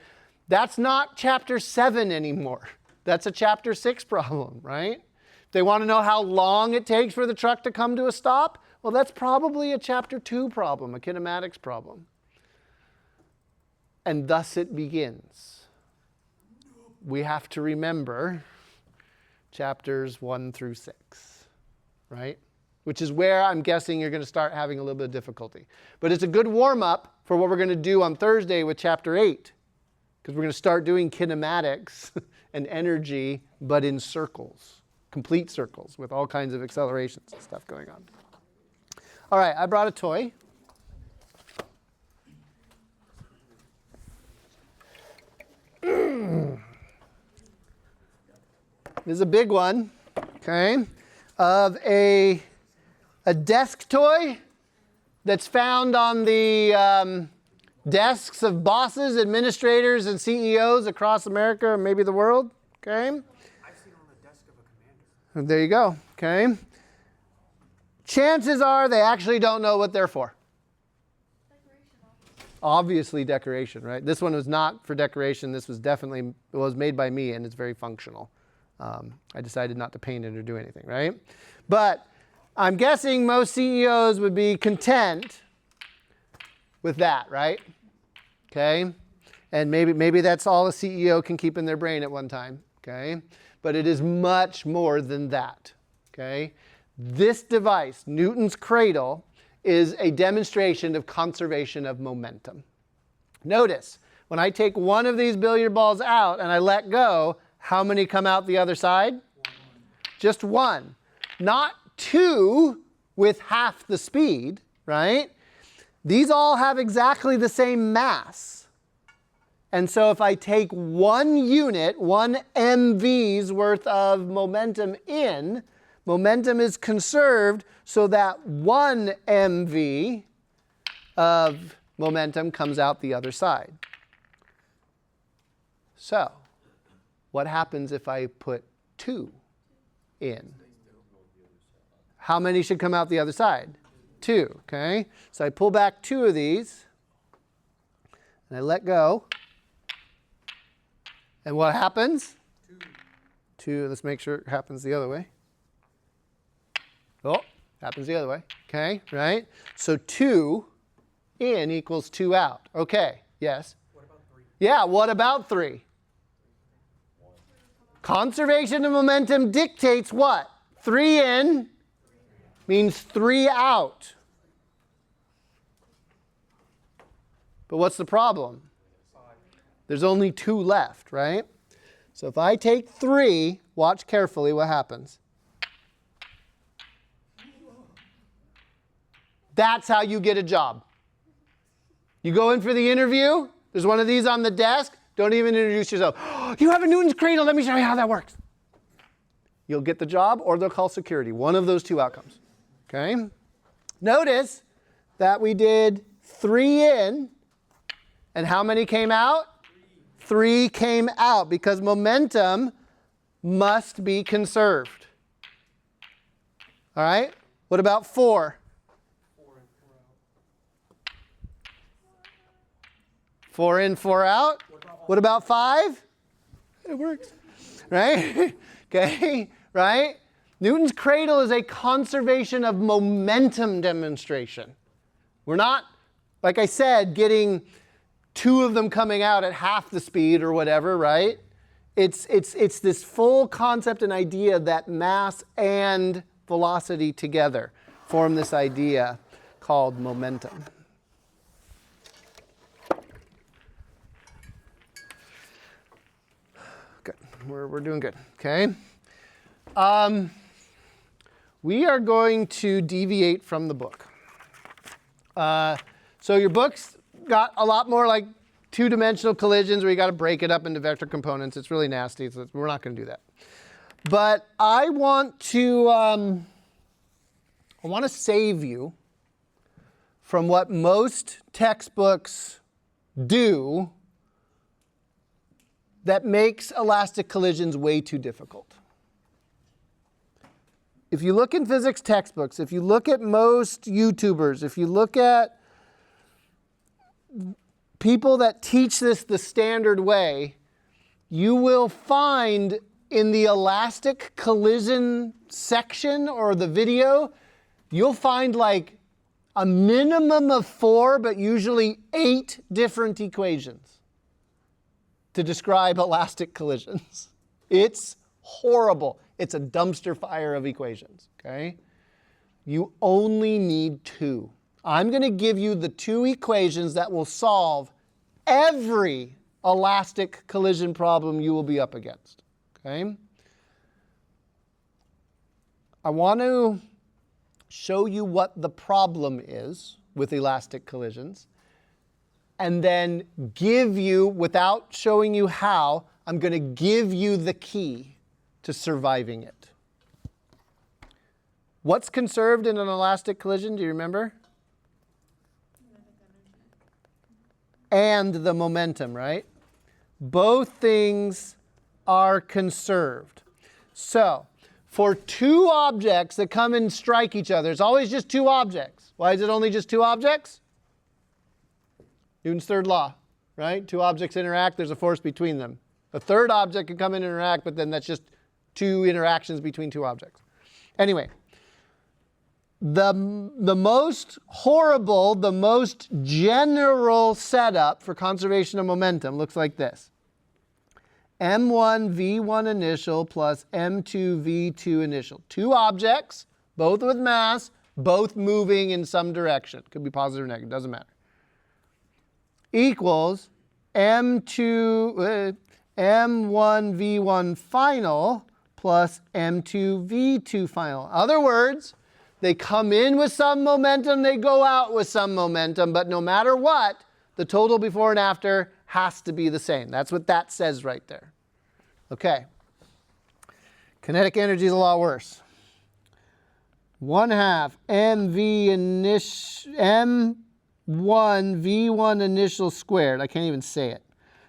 That's not chapter 7 anymore. That's a chapter 6 problem, right? If they want to know how long it takes for the truck to come to a stop, well, that's probably a chapter 2 problem, a kinematics problem. And thus it begins. We have to remember chapters 1 through 6, right? Which is where I'm guessing you're going to start having a little bit of difficulty. But it's a good warm-up for what we're going to do on Thursday with chapter 8. Because we're going to start doing kinematics and energy, but in circles, complete circles, with all kinds of accelerations and stuff going on. All right, I brought a toy. This is a big one, okay, of a desk toy that's found on the desks of bosses, administrators, and CEOs across America or maybe the world, okay?
I've seen it on the desk of a commander.
There you go, okay? Chances are they actually don't know what they're for. Obviously decoration, right? This one was not for decoration. This was definitely, it was made by me and it's very functional. I decided not to paint it or do anything, right? But I'm guessing most CEOs would be content with that, right? Okay? And maybe that's all a CEO can keep in their brain at one time, okay? But it is much more than that, okay? This device, Newton's cradle, is a demonstration of conservation of momentum. Notice, when I take one of these billiard balls out and I let go, how many come out the other side? Just one. Not two with half the speed, right? These all have exactly the same mass. And so if I take 1 unit, 1 MV's worth of momentum in, momentum is conserved so that 1 MV of momentum comes out the other side. So, what happens if I put 2 in? How many should come out the other side? 2, okay? So I pull back 2 of these, and I let go. And what happens? 2, let's make sure it happens the other way. Oh, happens the other way, okay, right? So 2 in equals 2 out. Okay, yes?
What about 3?
Yeah, what about 3? Conservation of momentum dictates what? 3 in means 3 out. But what's the problem? There's only 2 left, right? So if I take 3, watch carefully what happens. That's how you get a job. You go in for the interview, there's one of these on the desk, don't even introduce yourself. Oh, you have a Newton's cradle, let me show you how that works. You'll get the job or they'll call security. One of those two outcomes. Okay? Notice that we did 3 in, and how many came out? 3 came out because momentum must be conserved. All right? What about 4? 4 in, 4 out. What about 5? It works. Right? Okay? Right? Newton's cradle is a conservation of momentum demonstration. We're not, like I said, getting 2 of them coming out at half the speed or whatever, right? It's this full concept and idea that mass and velocity together form this idea called momentum. Good. We're doing good. Okay. We are going to deviate from the book. So your book's got a lot more like 2-dimensional collisions where you got to break it up into vector components. It's really nasty, so we're not going to do that. But I want to save you from what most textbooks do that makes elastic collisions way too difficult. If you look in physics textbooks, if you look at most YouTubers, if you look at people that teach this the standard way, you will find in the elastic collision section or the video, you'll find like a minimum of 4, but usually 8 different equations to describe elastic collisions. It's horrible. It's a dumpster fire of equations, okay? You only need 2. I'm going to give you the 2 equations that will solve every elastic collision problem you will be up against, okay? I want to show you what the problem is with elastic collisions, and then give you, without showing you how, I'm going to give you the key to surviving it. What's conserved in an elastic collision? Do you remember? And the momentum, right? Both things are conserved. So, for 2 objects that come and strike each other, it's always just 2 objects. Why is it only just 2 objects? Newton's third law, right? 2 objects interact, there's a force between them. A third object can come and interact, but then that's just 2 interactions between 2 objects. Anyway, the most horrible, the most general setup for conservation of momentum looks like this. M1 V1 initial plus M2 V2 initial. 2 objects, both with mass, both moving in some direction. Could be positive or negative, doesn't matter. Equals M1 V1 final plus M2 V2 final. In other words, they come in with some momentum, they go out with some momentum, but no matter what, the total before and after has to be the same. That's what that says right there. Okay. Kinetic energy is a lot worse. 1/2 M1 V1 initial squared. I can't even say it.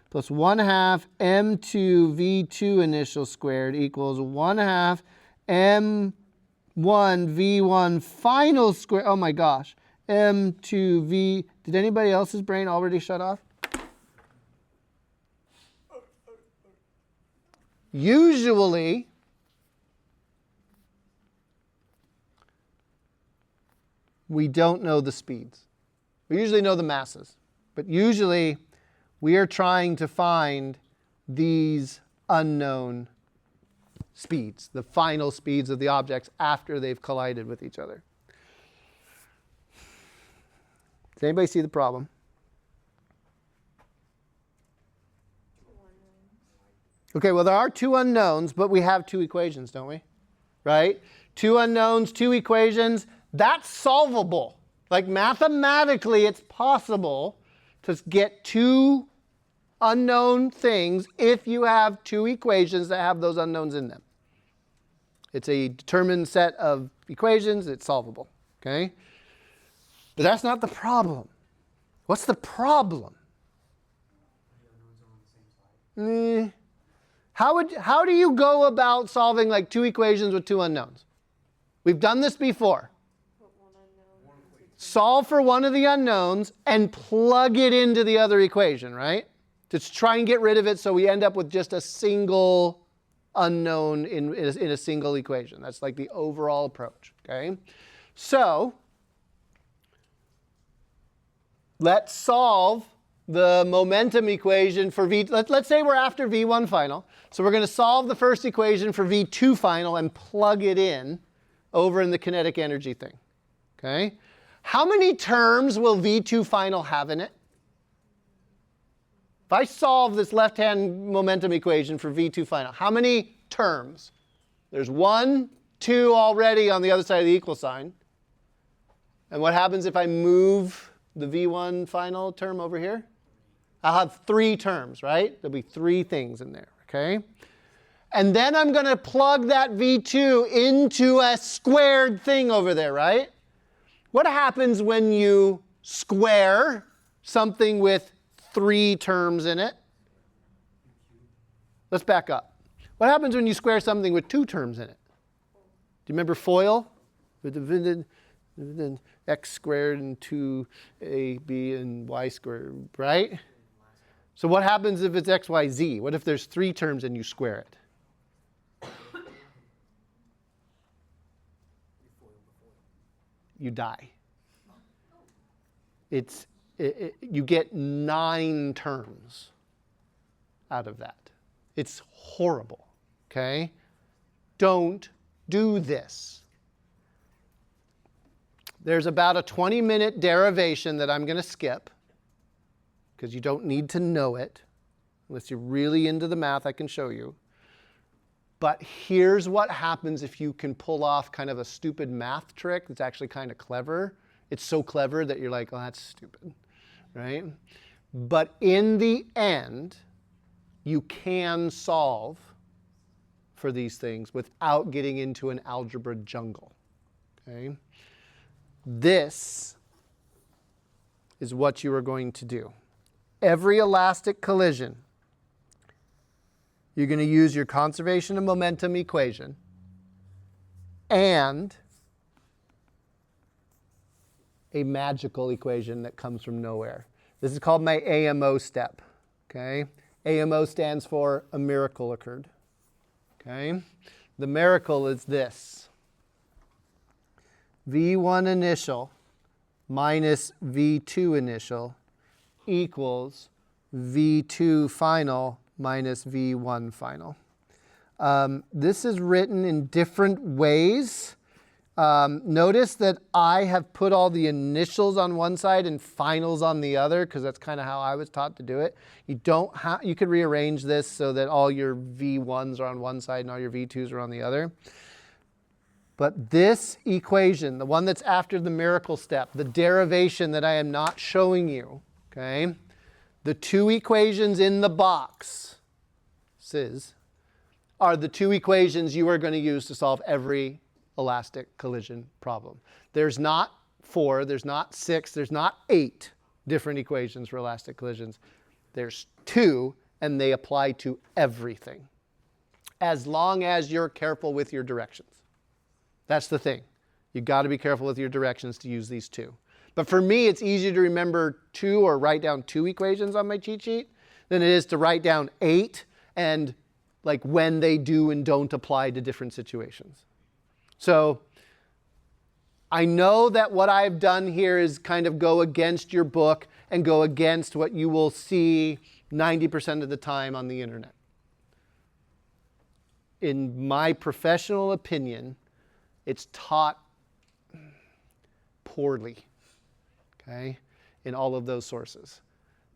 Plus 1/2 M2 V2 initial squared equals 1/2 M1 V1 final squared. Oh my gosh. M2 V. Did anybody else's brain already shut off? Usually, we don't know the speeds. We usually know the masses. But usually, we are trying to find these unknown speeds, the final speeds of the objects after they've collided with each other. Does anybody see the problem? Okay, well, there are 2 unknowns, but we have 2 equations, don't we? Right? 2 unknowns, 2 equations. That's solvable. Like mathematically, it's possible to get two unknown things if you have two equations that have those unknowns in them. It's a determined set of equations. It's solvable. Okay? But that's not the problem. What's the problem? How do you go about solving like two equations with two unknowns? We've done this before. Solve for one of the unknowns and plug it into the other equation, right? To try and get rid of it so we end up with just a single unknown in a single equation. That's like the overall approach, okay? So, let's solve the momentum equation for V. Let's say we're after V1 final. So we're going to solve the first equation for V2 final and plug it in over in the kinetic energy thing, okay? How many terms will V2 final have in it? If I solve this left-hand momentum equation for V2 final, how many terms? There's 1, 2 already on the other side of the equal sign. And what happens if I move the V1 final term over here? I'll have 3 terms, right? There'll be 3 things in there, okay? And then I'm going to plug that V2 into a squared thing over there, right? What happens when you square something with 3 terms in it? Let's back up. What happens when you square something with 2 terms in it? Do you remember FOIL? X squared and 2ab and y squared, right? So what happens if it's x, y, z? What if there's 3 terms and you square it? You die. You get 9 terms out of that. It's horrible, okay? Don't do this. There's about a 20-minute derivation that I'm going to skip because you don't need to know it. Unless you're really into the math, I can show you. But here's what happens if you can pull off kind of a stupid math trick that's actually kind of clever. It's so clever that you're like, oh, that's stupid, right? But in the end, you can solve for these things without getting into an algebra jungle, okay? This is what you are going to do. Every elastic collision, you're going to use your conservation of momentum equation and a magical equation that comes from nowhere. This is called my AMO step. Okay? AMO stands for a miracle occurred. Okay? The miracle is this. V1 initial minus V2 initial equals V2 final minus V1 final. This is written in different ways. Notice that I have put all the initials on one side and finals on the other because that's kind of how I was taught to do it. You could rearrange this so that all your V1s are on one side and all your V2s are on the other. But this equation, the one that's after the miracle step, the derivation that I am not showing you, okay? The 2 equations in the box, are the 2 equations you are going to use to solve every elastic collision problem. There's not 4, there's not 6, there's not 8 different equations for elastic collisions. There's 2, and they apply to everything, as long as you're careful with your directions. That's the thing. You've got to be careful with your directions to use these 2. But for me, it's easier to remember 2 or write down 2 equations on my cheat sheet than it is to write down 8 and like when they do and don't apply to different situations. So I know that what I've done here is kind of go against your book and go against what you will see 90% of the time on the internet. In my professional opinion, it's taught poorly, okay, in all of those sources.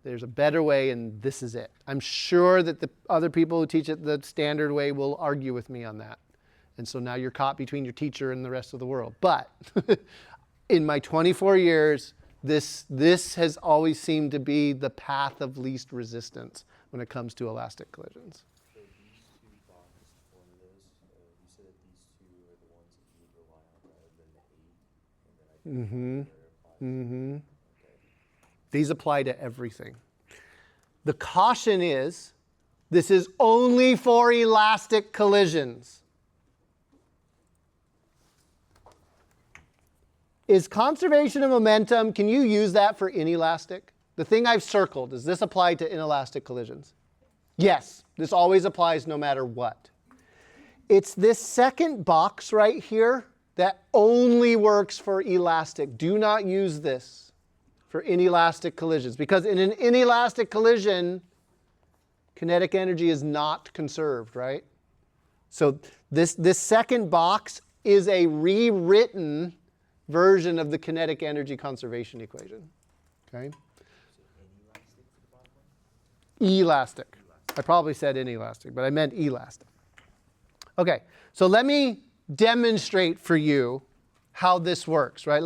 There's a better way, and this is it. I'm sure that the other people who teach it the standard way will argue with me on that. And so now you're caught between your teacher and the rest of the world. But In my 24 years, this has always seemed to be the path of least resistance when it comes to elastic collisions.
So these two boxes formulas, you said that these two are the ones that you would rely on rather than the 8, and then I think
These apply to everything. The caution is, this is only for elastic collisions. Is conservation of momentum, can you use that for inelastic? The thing I've circled, does this apply to inelastic collisions? Yes, this always applies no matter what. It's this second box right here that only works for elastic. Do not use this for inelastic collisions, because in an inelastic collision, kinetic energy is not conserved, right? So this second box is a rewritten version of the kinetic energy conservation equation. Okay? Elastic. I probably said inelastic, but I meant elastic. Okay, so let me demonstrate for you how this works, right?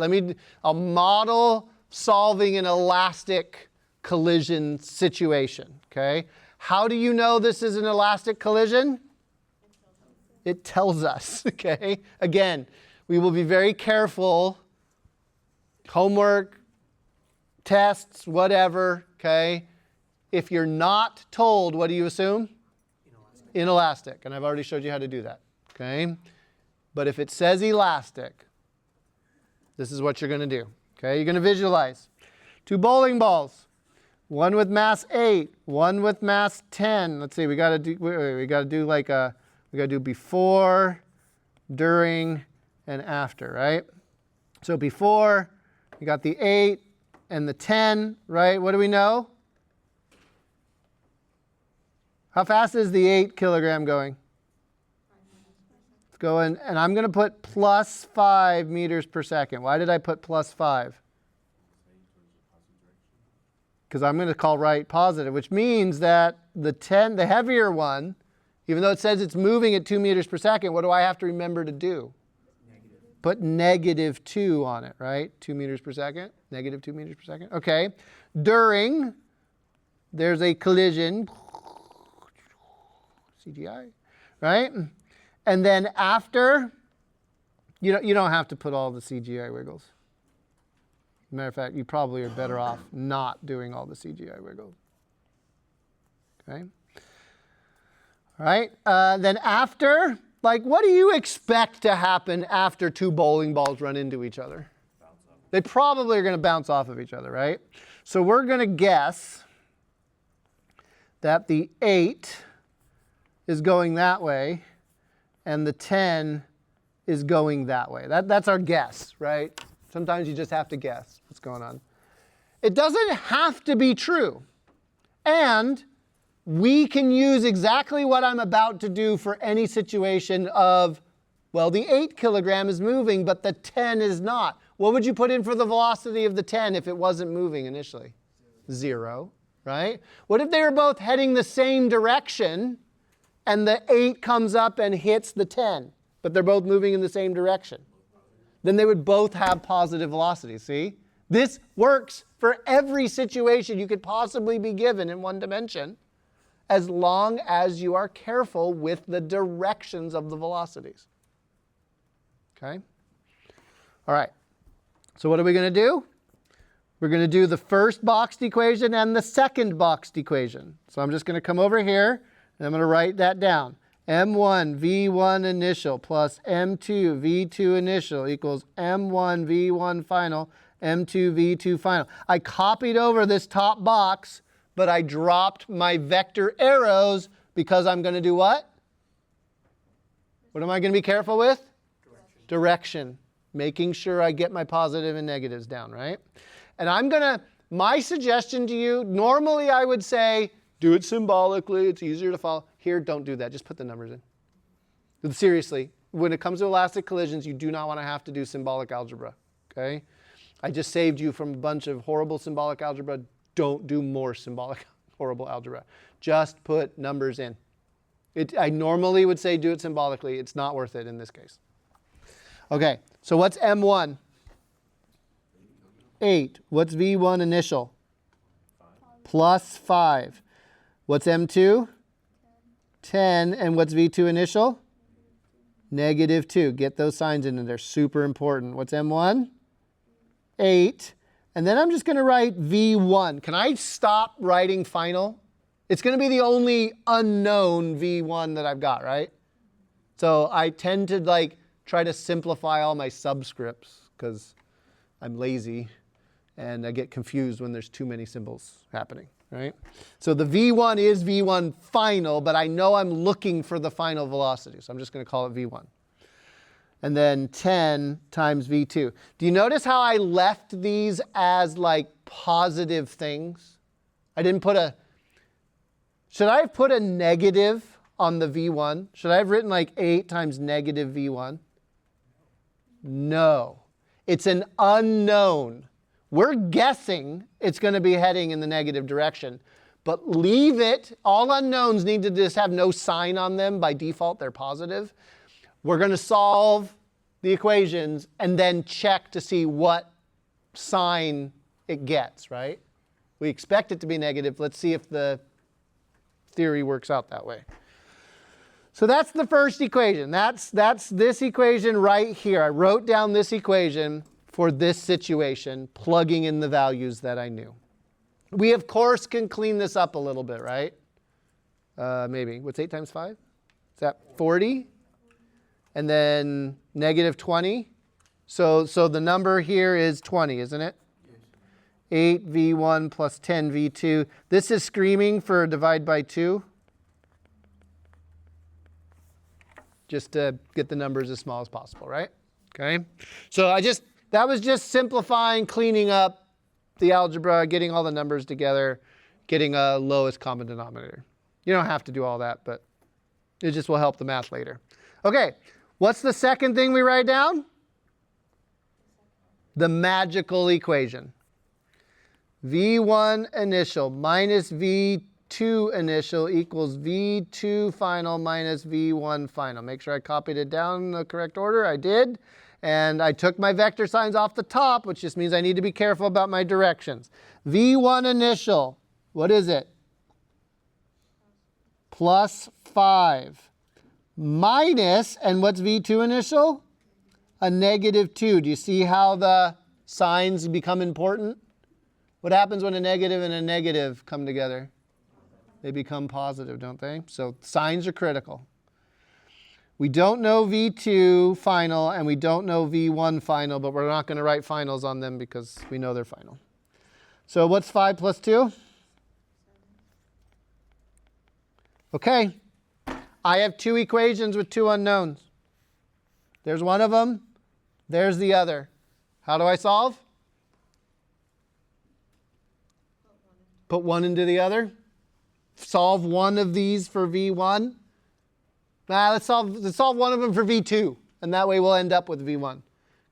I'll model solving an elastic collision situation, okay? How do you know this is an elastic collision? It tells us, okay? Again, we will be very careful. Homework, tests, whatever, okay? If you're not told, what do you assume? Inelastic. And I've already showed you how to do that, okay? But if it says elastic, this is what you're going to do, okay? You're going to visualize 2 bowling balls, one with mass 8, one with mass 10. Let's see, we got to do before, during, and after, right? So before, you got the 8 and the 10, right? What do we know? How fast is the 8 kilogram going? It's going, and I'm going to put plus 5 meters per second. Why did I put plus 5? Because I'm going to call right positive, which means that the 10, the heavier one, even though it says it's moving at 2 meters per second, what do I have to remember to do? Put negative 2 on it, right? 2 meters per second, negative 2 meters per second. Okay. During, there's a collision, CGI, right? And then after, you don't have to put all the CGI wiggles. Matter of fact, you probably are better off not doing all the CGI wiggles. Okay. All right. Then after, like, what do you expect to happen after 2 bowling balls run into each other? They probably are going to bounce off of each other, right? So we're going to guess that the 8 is going that way and the 10 is going that way. That's our guess, right? Sometimes you just have to guess what's going on. It doesn't have to be true. And we can use exactly what I'm about to do for any situation of, well, the 8 kilogram is moving, but the 10 is not. What would you put in for the velocity of the 10 if it wasn't moving initially? 0, right? What if they were both heading the same direction and the 8 comes up and hits the 10, but they're both moving in the same direction? Then they would both have positive velocity, see? This works for every situation you could possibly be given in one dimension, as long as you are careful with the directions of the velocities. Okay? All right. So what are we going to do? We're going to do the first boxed equation and the second boxed equation. So I'm just going to come over here and I'm going to write that down. M1 V1 initial plus M2 V2 initial equals M1 V1 final, M2 V2 final. I copied over this top box, but I dropped my vector arrows because I'm going to do what? What am I going to be careful with? Direction. Making sure I get my positive and negatives down, right? And my suggestion to you, normally I would say, do it symbolically, it's easier to follow. Here, don't do that, just put the numbers in. Seriously, when it comes to elastic collisions, you do not want to have to do symbolic algebra, okay? I just saved you from a bunch of horrible symbolic algebra. Don't do more symbolic horrible algebra. Just put numbers in. I normally would say do it symbolically. It's not worth it in this case. Okay, so what's M1? 8. What's V1 initial? Plus 5. What's M2? 10. And what's V2 initial? Negative 2. Get those signs in, and they're super important. What's M1? 8. And then I'm just going to write V1. Can I stop writing final? It's going to be the only unknown V1 that I've got, right? So I tend to like try to simplify all my subscripts because I'm lazy and I get confused when there's too many symbols happening, right? So the V1 is V1 final, but I know I'm looking for the final velocity. So I'm just going to call it V1. And then 10 times V2. Do you notice how I left these as like positive things? I didn't put a... Should I have put a negative on the V1? Should I have written like 8 times negative V1? No. It's an unknown. We're guessing it's going to be heading in the negative direction. But leave it. All unknowns need to just have no sign on them. By default, they're positive. We're going to solve the equations and then check to see what sign it gets, right? We expect it to be negative. Let's see if the theory works out that way. So that's the first equation. That's this equation right here. I wrote down this equation for this situation, plugging in the values that I knew. We, of course, can clean this up a little bit, right? Maybe. What's 8 times 5? Is that 40? And then negative 20. So the number here is 20, isn't it? 8 V1 plus 10 V2. This is screaming for divide by 2. Just to get the numbers as small as possible, right? Okay. So that was just simplifying, cleaning up the algebra, getting all the numbers together, getting a lowest common denominator. You don't have to do all that, but it just will help the math later. Okay. What's the second thing we write down? The magical equation. V1 initial minus V2 initial equals V2 final minus V1 final. Make sure I copied it down in the correct order. I did. And I took my vector signs off the top, which just means I need to be careful about my directions. V1 initial, what is it? Plus 5. Minus, and what's V2 initial? A negative 2. Do you see how the signs become important? What happens when a negative and a negative come together? They become positive, don't they? So signs are critical. We don't know V2 final and we don't know V1 final, but we're not going to write finals on them because we know they're final. So what's 5 plus 2? Okay. I have 2 equations with 2 unknowns. There's one of them. There's the other. How do I solve? Put one into the other. Solve one of these for V1. Let's solve one of them for V2. And that way we'll end up with V1.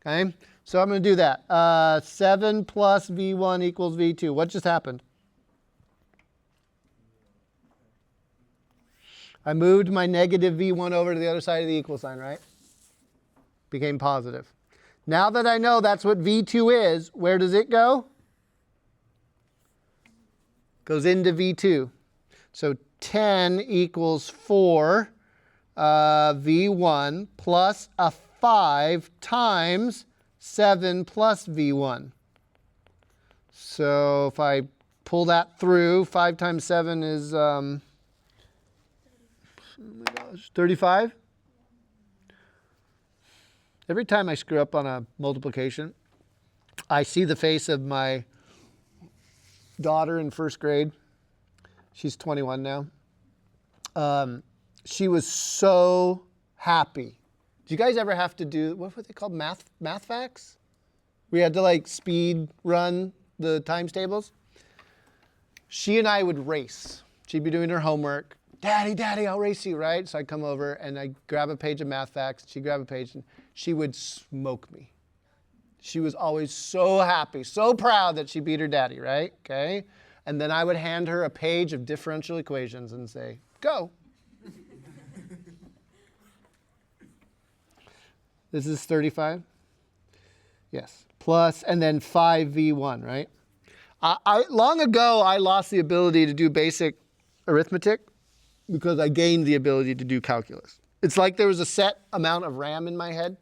Okay? So I'm going to do that. 7 plus V1 equals V2. What just happened? I moved my negative V1 over to the other side of the equal sign, right? Became positive. Now that I know that's what V2 is, where does it go? Goes into V2. So 10 equals 4 V1 plus a 5 times 7 plus V1. So if I pull that through, 5 times 7 is... oh my gosh, 35? Every time I screw up on a multiplication, I see the face of my daughter in first grade. She's 21 now. She was so happy. Do you guys ever have to do, what were they called, math facts? We had to like speed run the times tables. She and I would race. She'd be doing her homework. Daddy, I'll race you, right? So I'd come over and I'd grab a page of math facts. She'd grab a page and she would smoke me. She was always so happy, so proud that she beat her daddy, right? Okay. And then I would hand her a page of differential equations and say, go. This is 35. Yes, plus, and then 5v1, right? Long ago, I lost the ability to do basic arithmetic because I gained the ability to do calculus. It's like there was a set amount of RAM in my head,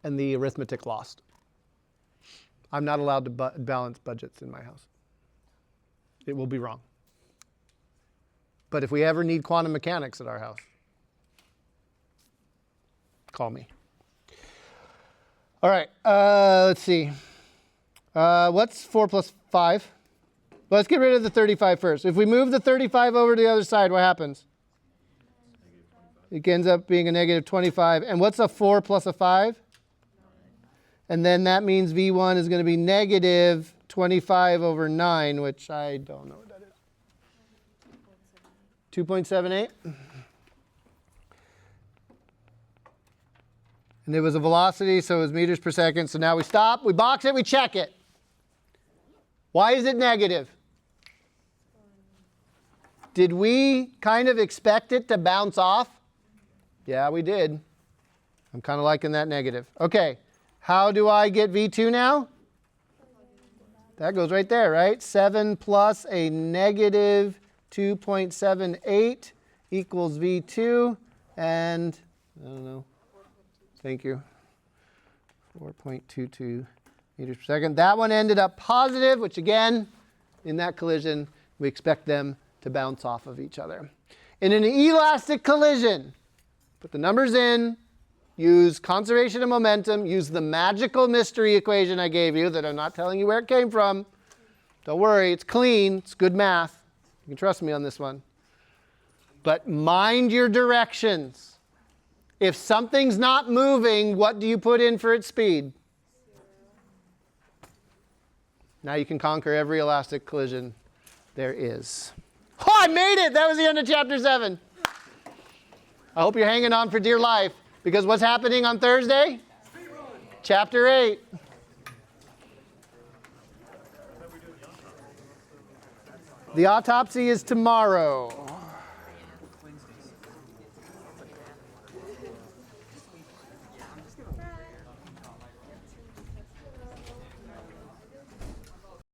and the arithmetic lost. I'm not allowed to balance budgets in my house. It will be wrong. But if we ever need quantum mechanics at our house, call me. All right, let's see. What's 4 plus 5? Well, let's get rid of the 35 first. If we move the 35 over to the other side, what happens? It ends up being a negative 25. And what's a 4 plus a 5? And then that means V1 is going to be negative 25 over 9, which I don't know what that is. 2.78? And it was a velocity, so it was meters per second. So now we stop, we box it, we check it. Why is it negative? Did we kind of expect it to bounce off? Yeah, we did. I'm kind of liking that negative. Okay, how do I get V2 now? That goes right there, right? 7 plus a negative 2.78 equals V2, and I don't know. Thank you. 4.22 meters per second. That one ended up positive, which again, in that collision, we expect them to bounce off of each other. In an elastic collision, put the numbers in, use conservation of momentum, use the magical mystery equation I gave you that I'm not telling you where it came from. Don't worry, it's clean, it's good math. You can trust me on this one. But mind your directions. If something's not moving, what do you put in for its speed? Now you can conquer every elastic collision there is. Oh, I made it! That was the end of chapter 7. I hope you're hanging on for dear life, because what's happening on Thursday? Chapter 8. The autopsy is tomorrow.